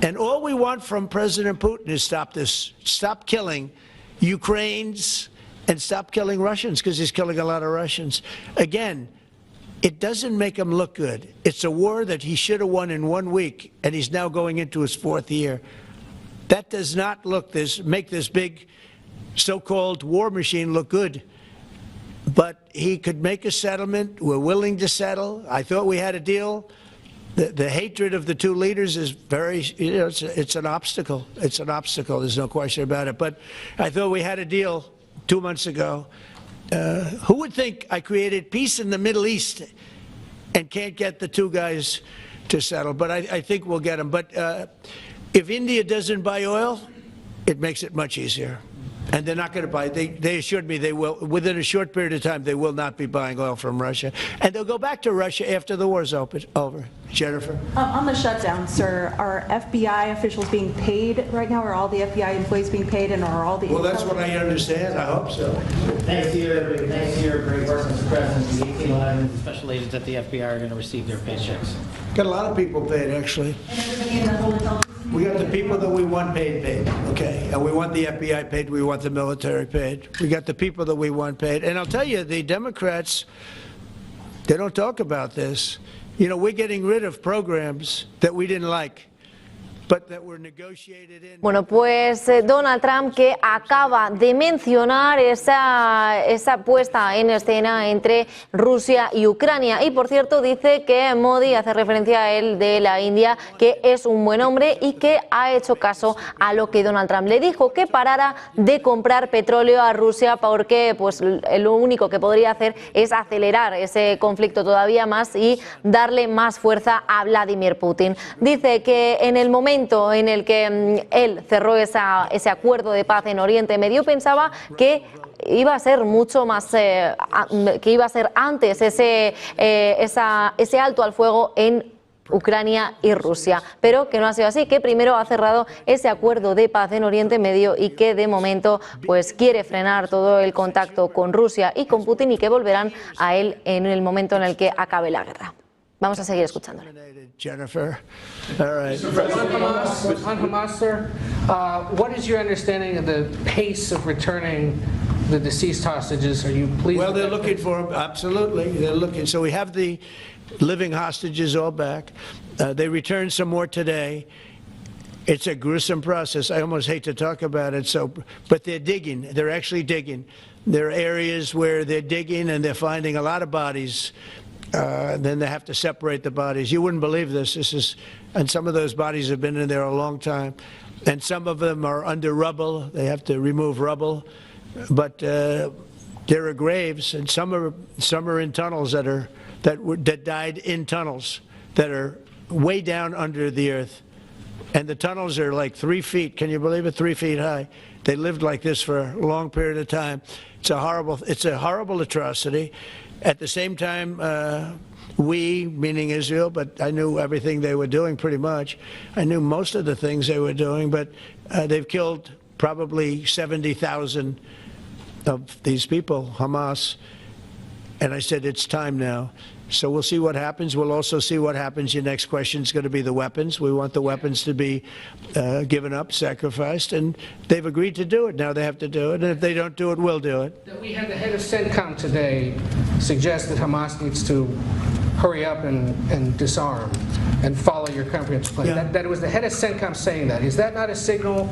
And all we want from President Putin is stop this. Stop killing Ukrainians and stop killing Russians, because he's killing a lot of Russians. Again, it doesn't make him look good. It's a war that he should have won in 1 week, and he's now going into his 4th year. That does not make this big so-called war machine look good. But he could make a settlement. We're willing to settle. I thought we had a deal. The hatred of the two leaders is very, you know, it's an obstacle. It's an obstacle. There's no question about it. But I thought we had a deal 2 months ago. Who would think I created peace in the Middle East and can't get the two guys to settle? But I think we'll get them. But if India doesn't buy oil, it makes it much easier. And they're not going to buy. They assured me they will, within a short period of time, they will not be buying oil from Russia. And they'll go back to Russia after the war's over. Jennifer? On the shutdown, sir, are FBI officials being paid right now? Are all the FBI employees being paid, and are all the... Well, that's what I understand. I hope so. Thanks to your great work, Mr. President, the 1811 special agents at the FBI are going to receive their paychecks. Got a lot of people paid, actually. We got the people that we want paid, okay? And we want the FBI paid, we want the military paid. We got the people that we want paid. And I'll tell you, the Democrats, they don't talk about this. You know, we're getting rid of programs that we didn't like. Bueno, pues Donald Trump, que acaba de mencionar esa puesta en escena entre Rusia y Ucrania. Y por cierto, dice que Modi, hace referencia a él de la India, que es un buen hombre y que ha hecho caso a lo que Donald Trump le dijo, que parara de comprar petróleo a Rusia, porque pues lo único que podría hacer es acelerar ese conflicto todavía más y darle más fuerza a Vladimir Putin. Dice que en el momento en el que él cerró ese acuerdo de paz en Oriente Medio, pensaba que iba a ser mucho más, que iba a ser antes ese alto al fuego en Ucrania y Rusia, pero que no ha sido así, que primero ha cerrado ese acuerdo de paz en Oriente Medio y que de momento pues quiere frenar todo el contacto con Rusia y con Putin, y que volverán a él en el momento en el que acabe la guerra. Vamos a seguir escuchándole. Jennifer. All right. On Hamas, sir, what is your understanding of the pace of returning the deceased hostages? Are you pleased? Well, they're looking for them. Absolutely, they're looking. So we have the living hostages all back. They returned some more today. It's a gruesome process. I almost hate to talk about it. But they're digging. They're actually digging. There are areas where they're digging and they're finding a lot of bodies. Then they have to separate the bodies. You wouldn't believe this. And some of those bodies have been in there a long time, and some of them are under rubble. They have to remove rubble, but there are graves, and some are in tunnels that died in tunnels that are way down under the earth, and the tunnels are like 3 feet. Can you believe it? 3 feet high. They lived like this for a long period of time. It's a horrible atrocity. At the same time, we, meaning Israel, but I knew everything they were doing pretty much. I knew most of the things they were doing, but they've killed probably 70,000 of these people, Hamas. And I said, it's time now. So we'll see what happens. We'll also see what happens. Your next question is going to be the weapons. We want the weapons to be given up, sacrificed, and they've agreed to do it. Now they have to do it, and if they don't do it, we'll do it. We had the head of CENTCOM today suggest that Hamas needs to hurry up and disarm and follow your comprehensive plan. Yeah. That it was the head of CENTCOM saying that. Is that not a signal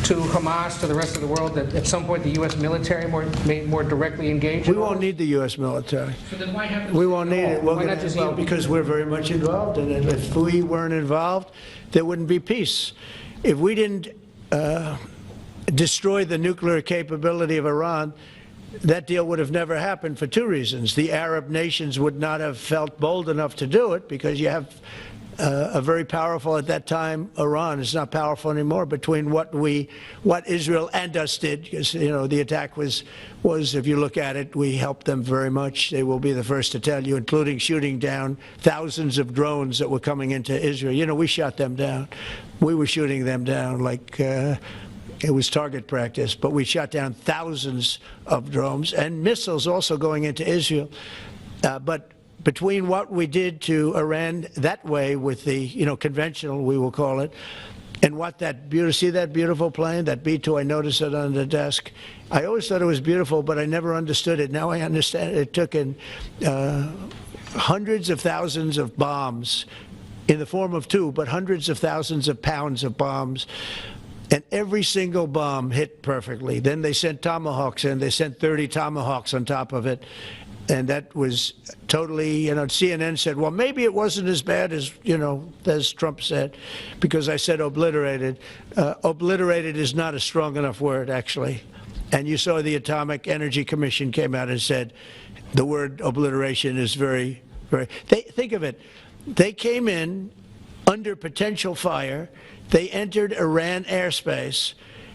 to Hamas, to the rest of the world, that at some point the U.S. military may more directly engage? We won't need the U.S. military. So then why have We won't need it. Why not just Because we're very much involved in it. If we weren't involved, there wouldn't be peace. If we didn't destroy the nuclear capability of Iran, that deal would have never happened for two reasons. The Arab nations would not have felt bold enough to do it, because you have a very powerful, at that time, Iran. It's not powerful anymore, between what Israel and us did, because, you know, the attack was, if you look at it, we helped them very much. They will be the first to tell you, including shooting down thousands of drones that were coming into Israel. You know, we shot them down. We were shooting them down like it was target practice, but we shot down thousands of drones and missiles also going into Israel. But between what we did to Iran that way with the, you know, conventional, we will call it, and what see that beautiful plane, that B-2, I noticed it on the desk. I always thought it was beautiful, but I never understood it. Now I understand it. It took in hundreds of thousands of bombs in the form of two, but hundreds of thousands of pounds of bombs. And every single bomb hit perfectly. Then they sent Tomahawks in. They sent 30 Tomahawks on top of it. And that was totally, you know, CNN said, well, maybe it wasn't as bad as, you know, as Trump said, because I said obliterated. Obliterated is not a strong enough word, actually. And you saw the Atomic Energy Commission came out and said the word obliteration is very, very, think of it. They came in under potential fire. They entered Iran airspace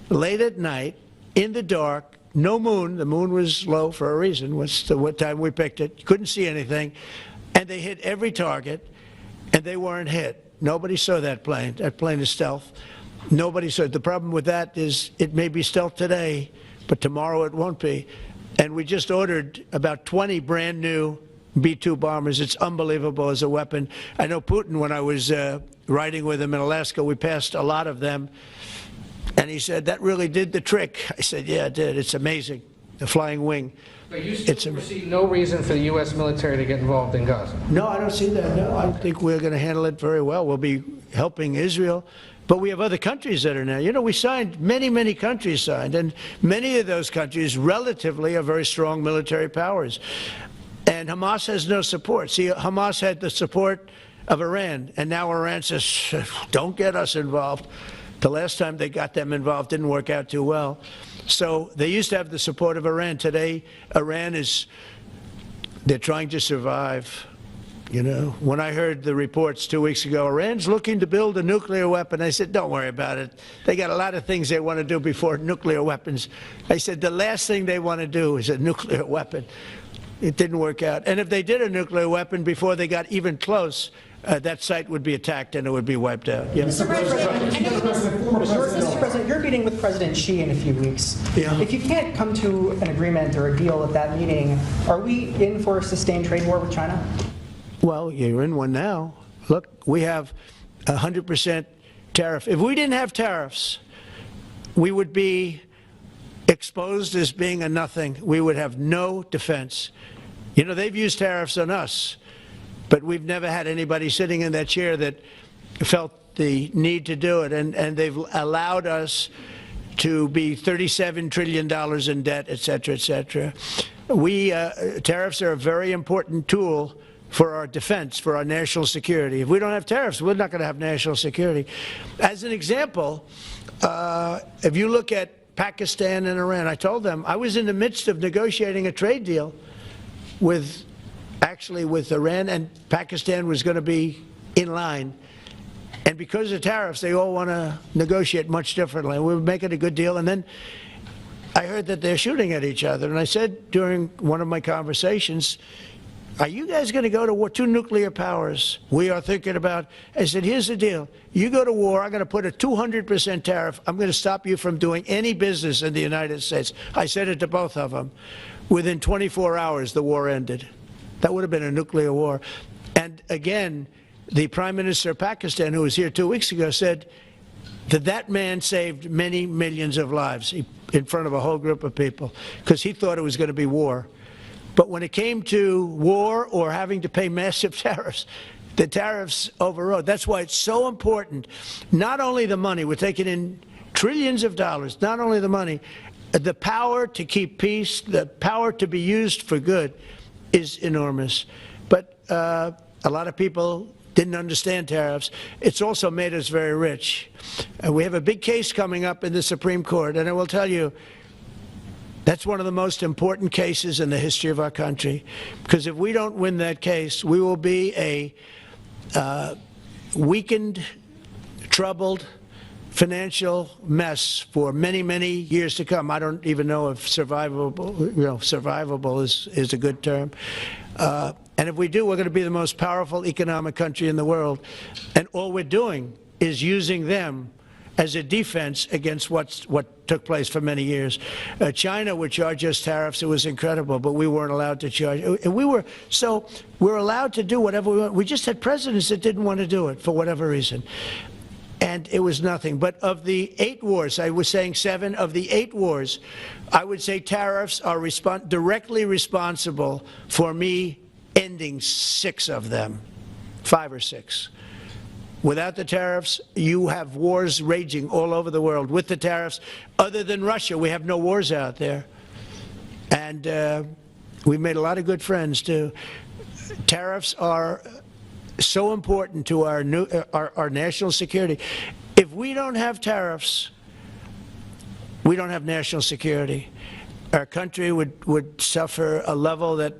late at night in the dark, no moon. The moon was low for a reason. What's what time we picked it? Couldn't see anything. And they hit every target, and they weren't hit. Nobody saw that plane. That plane is stealth. Nobody saw it. The problem with that is it may be stealth today, but tomorrow it won't be. And we just ordered about 20 brand new B-2 bombers. It's unbelievable as a weapon. I know Putin, when I was riding with him in Alaska, we passed a lot of them. And he said, that really did the trick. I said, yeah, it did. It's amazing. The flying wing. But you still foresee no reason for the U.S. military to get involved in Gaza? No, I don't see that. No, I think we're going to handle it very well. We'll be helping Israel. But we have other countries that are now. You know, we signed, many countries signed, and many of those countries relatively are very strong military powers. And Hamas has no support. See, Hamas had the support of Iran, and now Iran says, don't get us involved. The last time they got them involved didn't work out too well. So they used to have the support of Iran. Today, Iran is, they're trying to survive. You know, when I heard the reports 2 weeks ago, Iran's looking to build a nuclear weapon, I said, don't worry about it. They got a lot of things they want to do before nuclear weapons. I said, the last thing they want to do is a nuclear weapon. It didn't work out. And if they did a nuclear weapon before they got even close, that site would be attacked and it would be wiped out. Yeah. Mr. President, you're meeting with President Xi in a few weeks. Yeah. If you can't come to an agreement or a deal at that meeting, are we in for a sustained trade war with China? Well, you're in one now. Look, we have 100% tariff. If we didn't have tariffs, we would be exposed as being a nothing. We would have no defense. You know, they've used tariffs on us, but we've never had anybody sitting in that chair that felt the need to do it. And they've allowed us to be $37 trillion in debt, et cetera, et cetera. Tariffs are a very important tool for our defense, for our national security. If we don't have tariffs, we're not going to have national security. As an example, if you look at Pakistan and Iran, I told them I was in the midst of negotiating a trade deal with Iran, and Pakistan was going to be in line. And because of tariffs, they all want to negotiate much differently. We were making a good deal, and then I heard that they're shooting at each other. And I said during one of my conversations, are you guys going to go to war? 2 nuclear powers we are thinking about. I said, here's the deal. You go to war, I'm going to put a 200% tariff. I'm going to stop you from doing any business in the United States. I said it to both of them. Within 24 hours, the war ended. That would have been a nuclear war. And again, the Prime Minister of Pakistan, who was here 2 weeks ago, said that that man saved many millions of lives in front of a whole group of people because he thought it was going to be war. But when it came to war or having to pay massive tariffs, the tariffs overrode. That's why it's so important. Not only the money, we're taking in trillions of dollars, not only the money, the power to keep peace, the power to be used for good is enormous. But a lot of people didn't understand tariffs. It's also made us very rich. We have a big case coming up in the Supreme Court, and I will tell you, that's one of the most important cases in the history of our country, because if we don't win that case, we will be a weakened, troubled, financial mess for many, many years to come. I don't even know if survivable is a good term. And if we do, we're going to be the most powerful economic country in the world. And all we're doing is using them as a defense against what took place for many years. China would charge us tariffs. It was incredible, but we weren't allowed to charge. And we're allowed to do whatever we want. We just had presidents that didn't want to do it for whatever reason. And it was nothing. But of the 8 wars, I was saying 7, of the 8 wars, I would say tariffs are directly responsible for me ending 6 of them, 5 or 6. Without the tariffs, you have wars raging all over the world. With the tariffs, other than Russia, we have no wars out there. And we've made a lot of good friends, too. Tariffs are so important to our national security. If we don't have tariffs, we don't have national security. Our country would suffer a level that,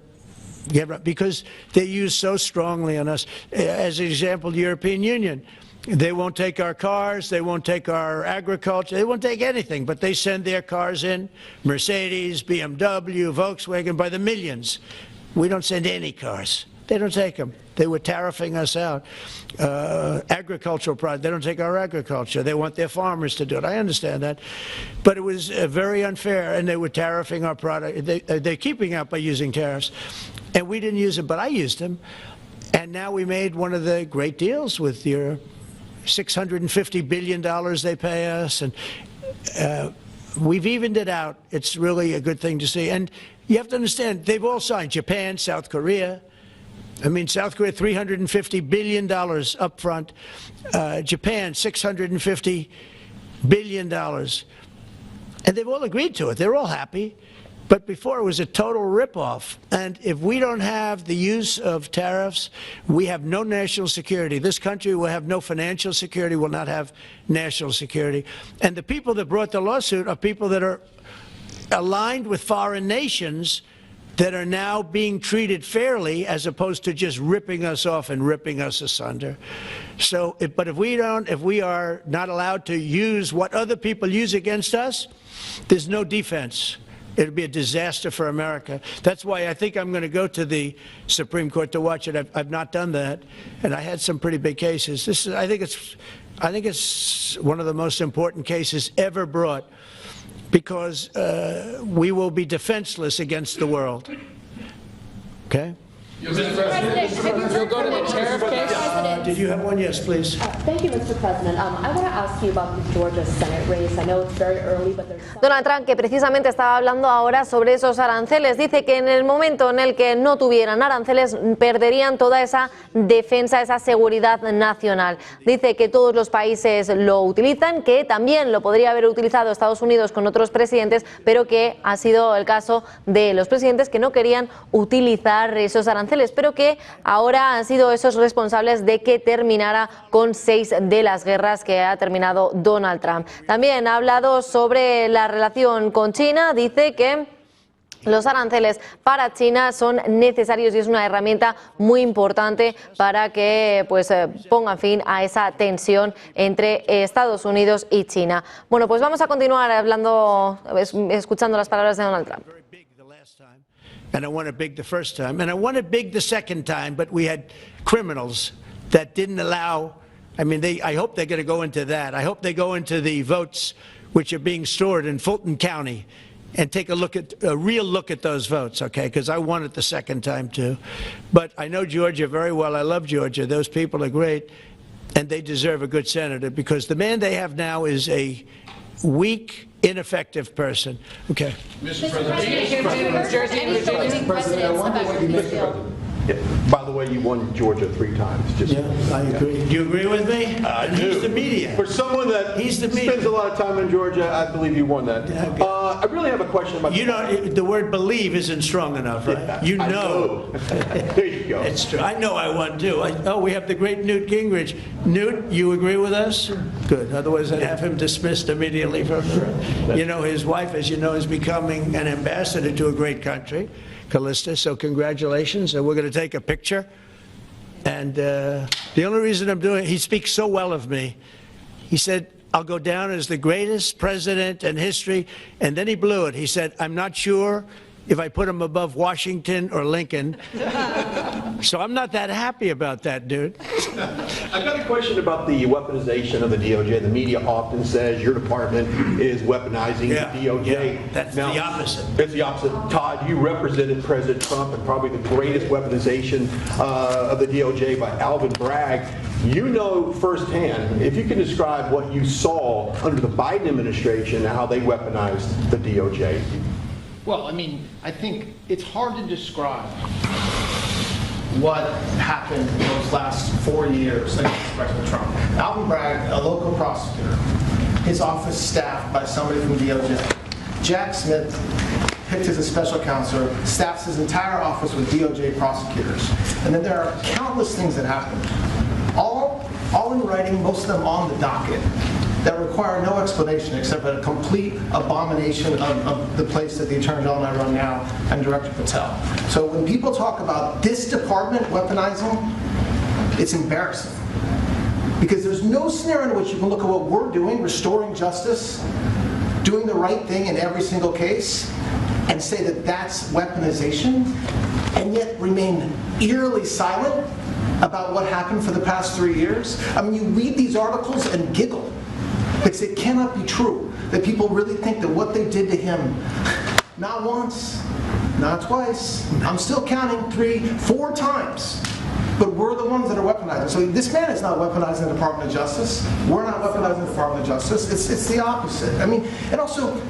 because they use so strongly on us. As an example, the European Union. They won't take our cars, they won't take our agriculture, they won't take anything, but they send their cars in, Mercedes, BMW, Volkswagen, by the millions. We don't send any cars. They don't take them. They were tariffing us out. Agricultural products, they don't take our agriculture. They want their farmers to do it. I understand that. But it was very unfair, and they were tariffing our product. They're keeping out by using tariffs. And we didn't use them, but I used them. And now we made one of the great deals with your $650 billion they pay us, and we've evened it out. It's really a good thing to see. And you have to understand, they've all signed. Japan, South Korea. I mean, South Korea, $350 billion up front. Japan, $650 billion. And they've all agreed to it. They're all happy. But before, it was a total ripoff. And if we don't have the use of tariffs, we have no national security. This country will have no financial security, will not have national security. And the people that brought the lawsuit are people that are aligned with foreign nations that are now being treated fairly, as opposed to just ripping us off and ripping us asunder. So, but if we are not allowed to use what other people use against us, there's no defense. It'll be a disaster for America. That's why I think I'm going to go to the Supreme Court to watch it. I've not done that, and I had some pretty big cases. I think it's one of the most important cases ever brought, because we will be defenseless against the world. Okay? You'll go to the tariff case? Did you have one? Yes, please. Thank you, Mr. President. I want to ask you about the Georgia Senate race. I know it's very early, but there's... Donald Trump, que precisamente estaba hablando ahora sobre esos aranceles, dice que en el momento en el que no tuvieran aranceles perderían toda esa defensa, esa seguridad nacional. Dice que todos los países lo utilizan, que también lo podría haber utilizado Estados Unidos con otros presidentes, pero que ha sido el caso de los presidentes que no querían utilizar esos aranceles, pero que ahora han sido esos responsables de que terminara con 6 de las guerras que ha terminado Donald Trump. También ha hablado sobre la relación con China, dice que los aranceles para China son necesarios y es una herramienta muy importante para que pongan fin a esa tensión entre Estados Unidos y China. Bueno, pues vamos a continuar escuchando las palabras de Donald Trump. And I won it big the first time, and I won it big the second time, but we had criminals that didn't allow, I mean, I hope they're going to go into that. I hope they go into the votes which are being stored in Fulton County and take a real look at those votes, okay, because I won it the second time too. But I know Georgia very well. I love Georgia. Those people are great, and they deserve a good senator, because the man they have now is a weak, ineffective person. Okay. Mr. President, I wonder what you make of it. By the way, you won Georgia 3 times. Just I agree. Do you agree with me? I do. He's the media. For someone that spends a lot of time in Georgia, I believe you won that. I really have a question about... You know, the word believe isn't strong enough, right? Yeah, you know. There you go. It's true. I know I won too. We have the great Newt Gingrich. Newt, you agree with us? Good. Otherwise, I'd have him dismissed immediately from the... You know, his wife, as you know, is becoming an ambassador to a great country, Callista, so congratulations. And we're going to take a picture. And the only reason I'm doing it, he speaks so well of me. He said, I'll go down as the greatest president in history. And then he blew it. He said, I'm not sure if I put him above Washington or Lincoln. So I'm not that happy about that, dude. I've got a question about the weaponization of the DOJ. The media often says your department is weaponizing the DOJ. Yeah, that's the opposite. It's the opposite. Todd, you represented President Trump in probably the greatest weaponization of the DOJ by Alvin Bragg. You know firsthand, if you can describe what you saw under the Biden administration and how they weaponized the DOJ. Well, I mean, I think it's hard to describe what happened in those last 4 years against President Trump. Alvin Bragg, a local prosecutor, his office staffed by somebody from DOJ. Jack Smith picked as a special counselor, staffs his entire office with DOJ prosecutors. And then there are countless things that happened, all in writing, most of them on the docket, that require no explanation except a complete abomination of the place that the Attorney General and I run now, and Director Patel. So when people talk about this department weaponizing, it's embarrassing. Because there's no scenario in which you can look at what we're doing, restoring justice, doing the right thing in every single case, and say that that's weaponization, and yet remain eerily silent about what happened for the past 3 years. I mean, you read these articles and giggle, because it cannot be true that people really think that what they did to him, not once, not twice, I'm still counting 3, 4 times, but we're the ones that are weaponizing. So this man is not weaponizing the Department of Justice. We're not weaponizing the Department of Justice. It's the opposite. I mean, and also,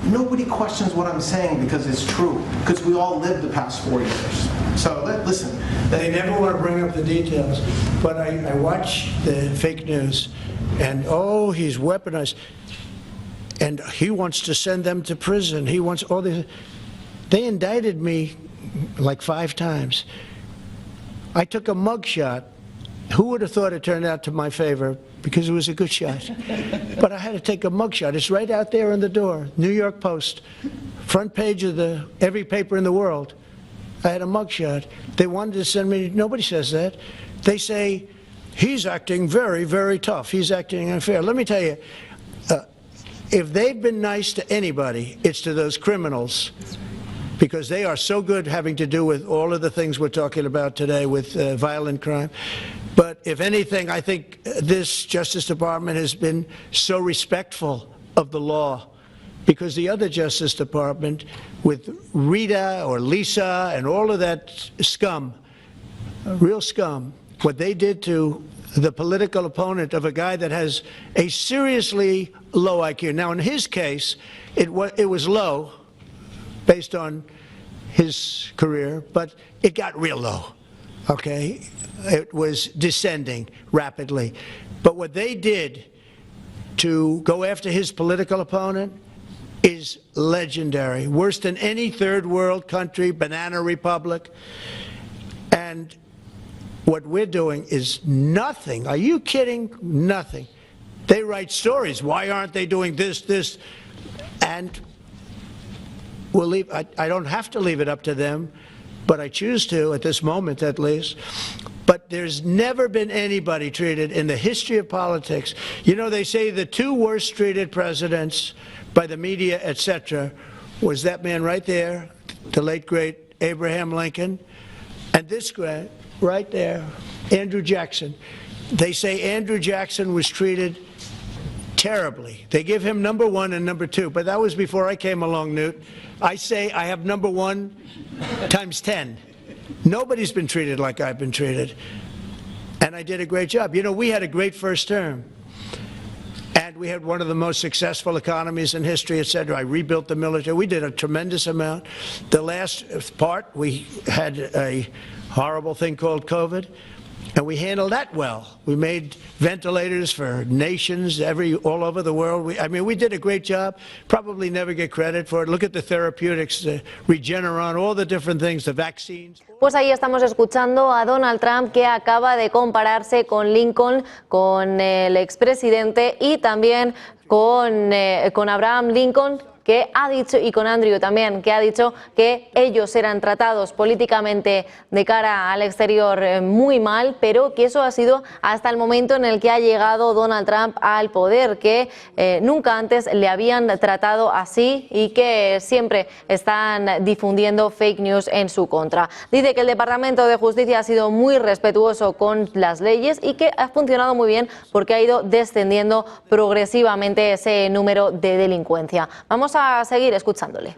nobody questions what I'm saying because it's true, because we all lived the past 4 years. So listen. They never want to bring up the details, but I watch the fake news, and oh, he's weaponized, and he wants to send them to prison. He wants all this. They indicted me like 5 times. I took a mug shot. Who would have thought it turned out to my favor? Because it was a good shot. But I had to take a mug shot. It's right out there on the door. New York Post, front page of every paper in the world. I had a mug shot. They wanted to send me, nobody says that. They say, he's acting very, very tough. He's acting unfair. Let me tell you, if they've been nice to anybody, it's to those criminals, because they are so good having to do with all of the things we're talking about today with violent crime. But if anything, I think this Justice Department has been so respectful of the law, because the other Justice Department with Rita or Lisa and all of that scum, real scum, what they did to the political opponent of a guy that has a seriously low IQ. Now, in his case, it was low based on his career, but it got real low, okay? It was descending rapidly. But what they did to go after his political opponent is legendary, worse than any third world country, banana republic. And what we're doing is nothing. Are you kidding? Nothing. They write stories. Why aren't they doing this? And we'll leave. I don't have to leave it up to them, but I choose to, at this moment at least. But there's never been anybody treated in the history of politics. You know, they say the 2 worst treated presidents by the media, etc., was that man right there, the late, great Abraham Lincoln, and this guy right there, Andrew Jackson. They say Andrew Jackson was treated terribly. They give him number 1 and number 2, but that was before I came along, Newt. I say I have number 1 times 10. Nobody's been treated like I've been treated. And I did a great job. You know, we had a great first term. And we had one of the most successful economies in history, etc. I rebuilt the military. We did a tremendous amount. The last part, we had a horrible thing called COVID, and we handled that well. We made ventilators for nations all over the world. I mean, we did a great job. Probably never get credit for it. Look at the therapeutics, the Regeneron, all the different things, the vaccines. Pues ahí estamos escuchando a Donald Trump, que acaba de compararse con Lincoln, con el expresidente, y también con Abraham Lincoln, que ha dicho, y con Andrew también, que ha dicho que ellos eran tratados políticamente de cara al exterior muy mal, pero que eso ha sido hasta el momento en el que ha llegado Donald Trump al poder, que nunca antes le habían tratado así y que siempre están difundiendo fake news en su contra. Dice que el Departamento de Justicia ha sido muy respetuoso con las leyes y que ha funcionado muy bien porque ha ido descendiendo progresivamente ese número de delincuencia. Vamos a seguir escuchándole.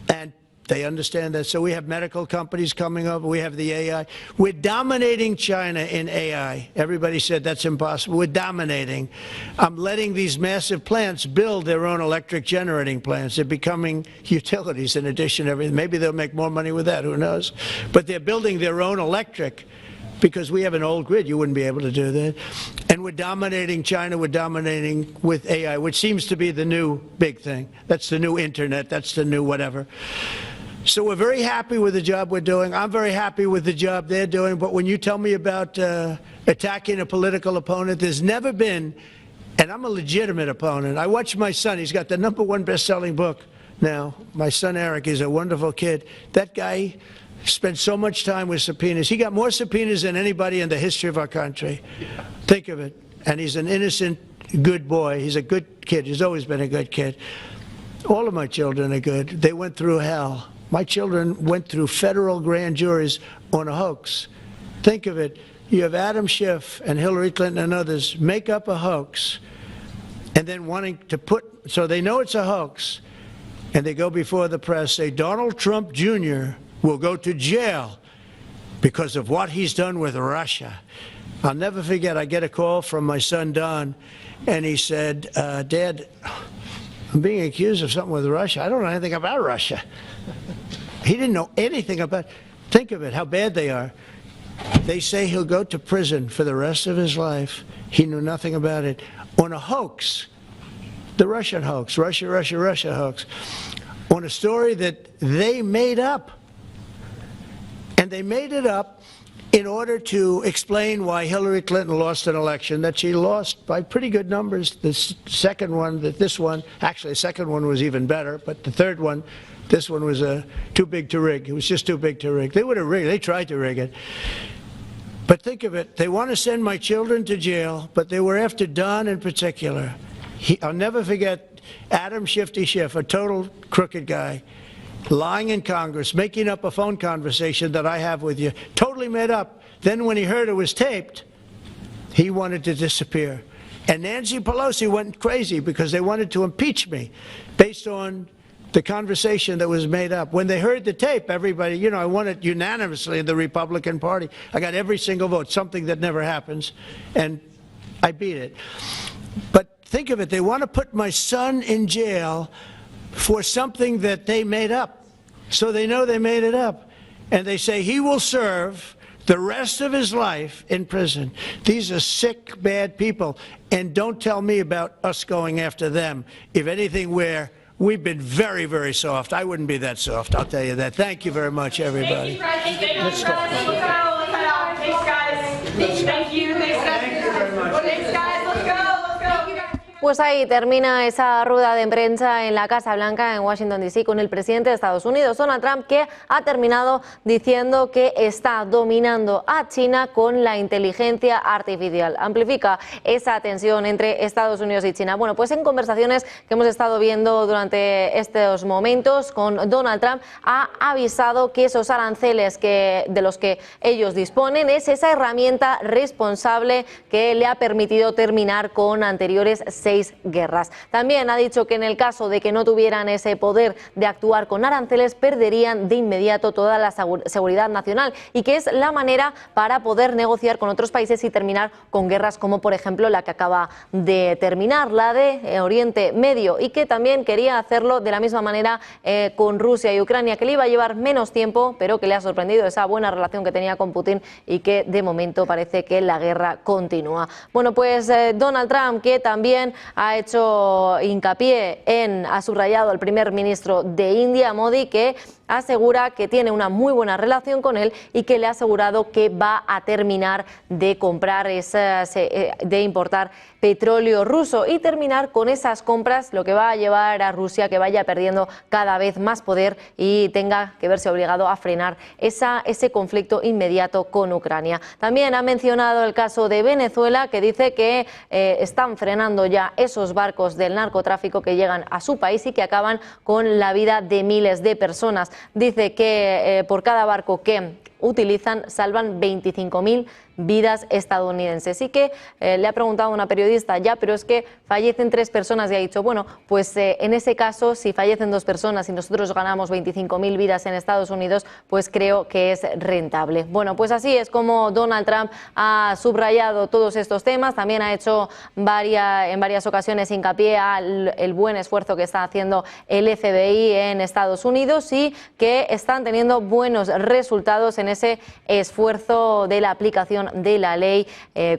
And they understand that. So we have medical companies coming up. We have the AI. We're dominating China in AI. Everybody said that's impossible. We're dominating. I'm letting these massive plants build their own electric generating plants. They're becoming utilities in addition to everything. Maybe they'll make more money with that. Who knows? But they're building their own electric, because we have an old grid. You wouldn't be able to do that. And we're dominating China. We're dominating with AI, which seems to be the new big thing. That's the new internet. That's the new whatever. So we're very happy with the job we're doing. I'm very happy with the job they're doing. But when you tell me about attacking a political opponent, there's never been, and I'm a legitimate opponent. I watch my son. He's got the #1 best-selling book, now. My son Eric is a wonderful kid. That guy spent so much time with subpoenas. He got more subpoenas than anybody in the history of our country. Think of it. And he's an innocent, good boy. He's a good kid. He's always been a good kid. All of my children are good. They went through hell. My children went through federal grand juries on a hoax. Think of it. You have Adam Schiff and Hillary Clinton and others make up a hoax and then wanting to put, so they know it's a hoax, and they go before the press, say Donald Trump Jr. will go to jail because of what he's done with Russia. I'll never forget, I get a call from my son Don, and he said, Dad, I'm being accused of something with Russia. I don't know anything about Russia. He didn't know anything about it. Think of it, how bad they are. They say he'll go to prison for the rest of his life. He knew nothing about it. On a hoax, the Russian hoax, Russia hoax, on a story that they made up. And they made it up in order to explain why Hillary Clinton lost an election that she lost by pretty good numbers. The second one, actually the second one was even better, but the third one, this one was too big to rig. It was just too big to rig. They would have rigged, they tried to rig it. But think of it, they want to send my children to jail, but they were after Don in particular. I'll never forget Adam Shifty Schiff, a total crooked guy, lying in Congress, making up a phone conversation that I have with you, totally made up. Then when he heard it was taped, he wanted to disappear. And Nancy Pelosi went crazy because they wanted to impeach me based on the conversation that was made up. When they heard the tape, everybody, you know, I won it unanimously in the Republican Party. I got every single vote, something that never happens, and I beat it. But think of it, they want to put my son in jail for something that they made up. So they know they made it up. And they say he will serve the rest of his life in prison. These are sick, bad people. And don't tell me about us going after them. If anything, we've been very, very soft. I wouldn't be that soft, I'll tell you that. Thank you very much, everybody. Thank you, Let's go. Thanks, guys. Thank you. Thanks, very much. Thanks, guys. Let's go. Pues ahí termina esa rueda de prensa en la Casa Blanca en Washington DC con el presidente de Estados Unidos, Donald Trump, que ha terminado diciendo que está dominando a China con la inteligencia artificial. Amplifica esa tensión entre Estados Unidos y China. Bueno, pues en conversaciones que hemos estado viendo durante estos momentos con Donald Trump, ha avisado que esos aranceles de los que ellos disponen es esa herramienta responsable que le ha permitido terminar con anteriores 6 guerras. También ha dicho que en el caso de que no tuvieran ese poder de actuar con aranceles, perderían de inmediato toda la seguridad nacional y que es la manera para poder negociar con otros países y terminar con guerras como por ejemplo la que acaba de terminar, la de Oriente Medio, y que también quería hacerlo de la misma manera con Rusia y Ucrania, que le iba a llevar menos tiempo, pero que le ha sorprendido esa buena relación que tenía con Putin y que de momento parece que la guerra continúa. Bueno, pues Donald Trump, que también ha hecho hincapié ha subrayado al primer ministro de India, Modi, que asegura que tiene una muy buena relación con él y que le ha asegurado que va a terminar de comprar de importar petróleo ruso y terminar con esas compras, lo que va a llevar a Rusia que vaya perdiendo cada vez más poder y tenga que verse obligado a frenar ese conflicto inmediato con Ucrania. También ha mencionado el caso de Venezuela, que dice que están frenando ya esos barcos del narcotráfico que llegan a su país y que acaban con la vida de miles de personas. Dice que por cada barco que utilizan salvan 25.000 vidas estadounidenses. Y que le ha preguntado a una periodista, ya, pero es que fallecen 3 personas, y ha dicho, bueno, pues en ese caso, si fallecen 2 personas y nosotros ganamos 25.000 vidas en Estados Unidos, pues creo que es rentable. Bueno, pues así es como Donald Trump ha subrayado todos estos temas. También ha hecho en varias ocasiones hincapié al buen esfuerzo que está haciendo el FBI en Estados Unidos y que están teniendo buenos resultados en en ese esfuerzo de la aplicación de la ley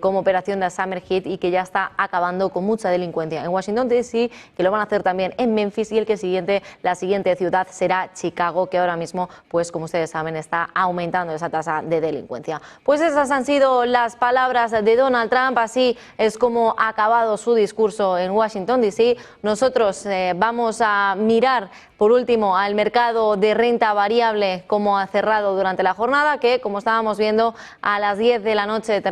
como operación de Summer Heat y que ya está acabando con mucha delincuencia en Washington DC, que lo van a hacer también en Memphis y la siguiente ciudad será Chicago, que ahora mismo, pues como ustedes saben, está aumentando esa tasa de delincuencia. Pues esas han sido las palabras de Donald Trump, así es como ha acabado su discurso en Washington DC. Nosotros vamos a mirar por último al mercado de renta variable, como ha cerrado durante la jornada, que como estábamos viendo a las 10 de la noche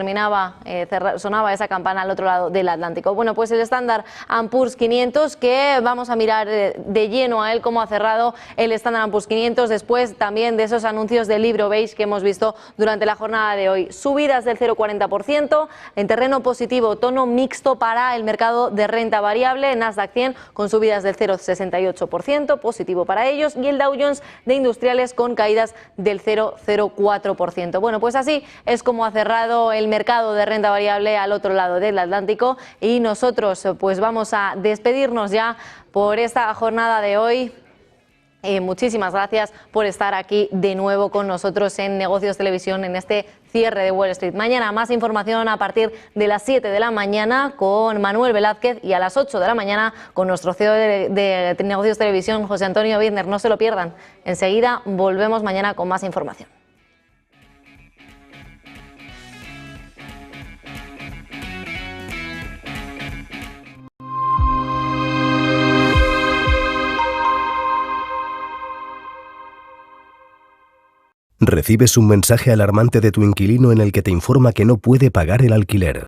sonaba esa campana al otro lado del Atlántico. Bueno, pues el Standard & Poor's 500, que vamos a mirar de lleno a él cómo ha cerrado el Standard & Poor's 500 después también de esos anuncios del libro beige que hemos visto durante la jornada de hoy. Subidas del 0,40%, en terreno positivo, tono mixto para el mercado de renta variable, Nasdaq 100 con subidas del 0,68%, positivo para ellos, y el Dow Jones de industriales con caídas del 0,04%. Bueno, pues así es como ha cerrado el mercado de renta variable al otro lado del Atlántico, y nosotros pues vamos a despedirnos ya por esta jornada de hoy. Muchísimas gracias por estar aquí de nuevo con nosotros en Negocios Televisión en este cierre de Wall Street. Mañana más información a partir de las 7 de la mañana con Manuel Velázquez y a las 8 de la mañana con nuestro CEO de Negocios Televisión, José Antonio Biedner. No se lo pierdan. Enseguida volvemos mañana con más información. Recibes un mensaje alarmante de tu inquilino en el que te informa que no puede pagar el alquiler.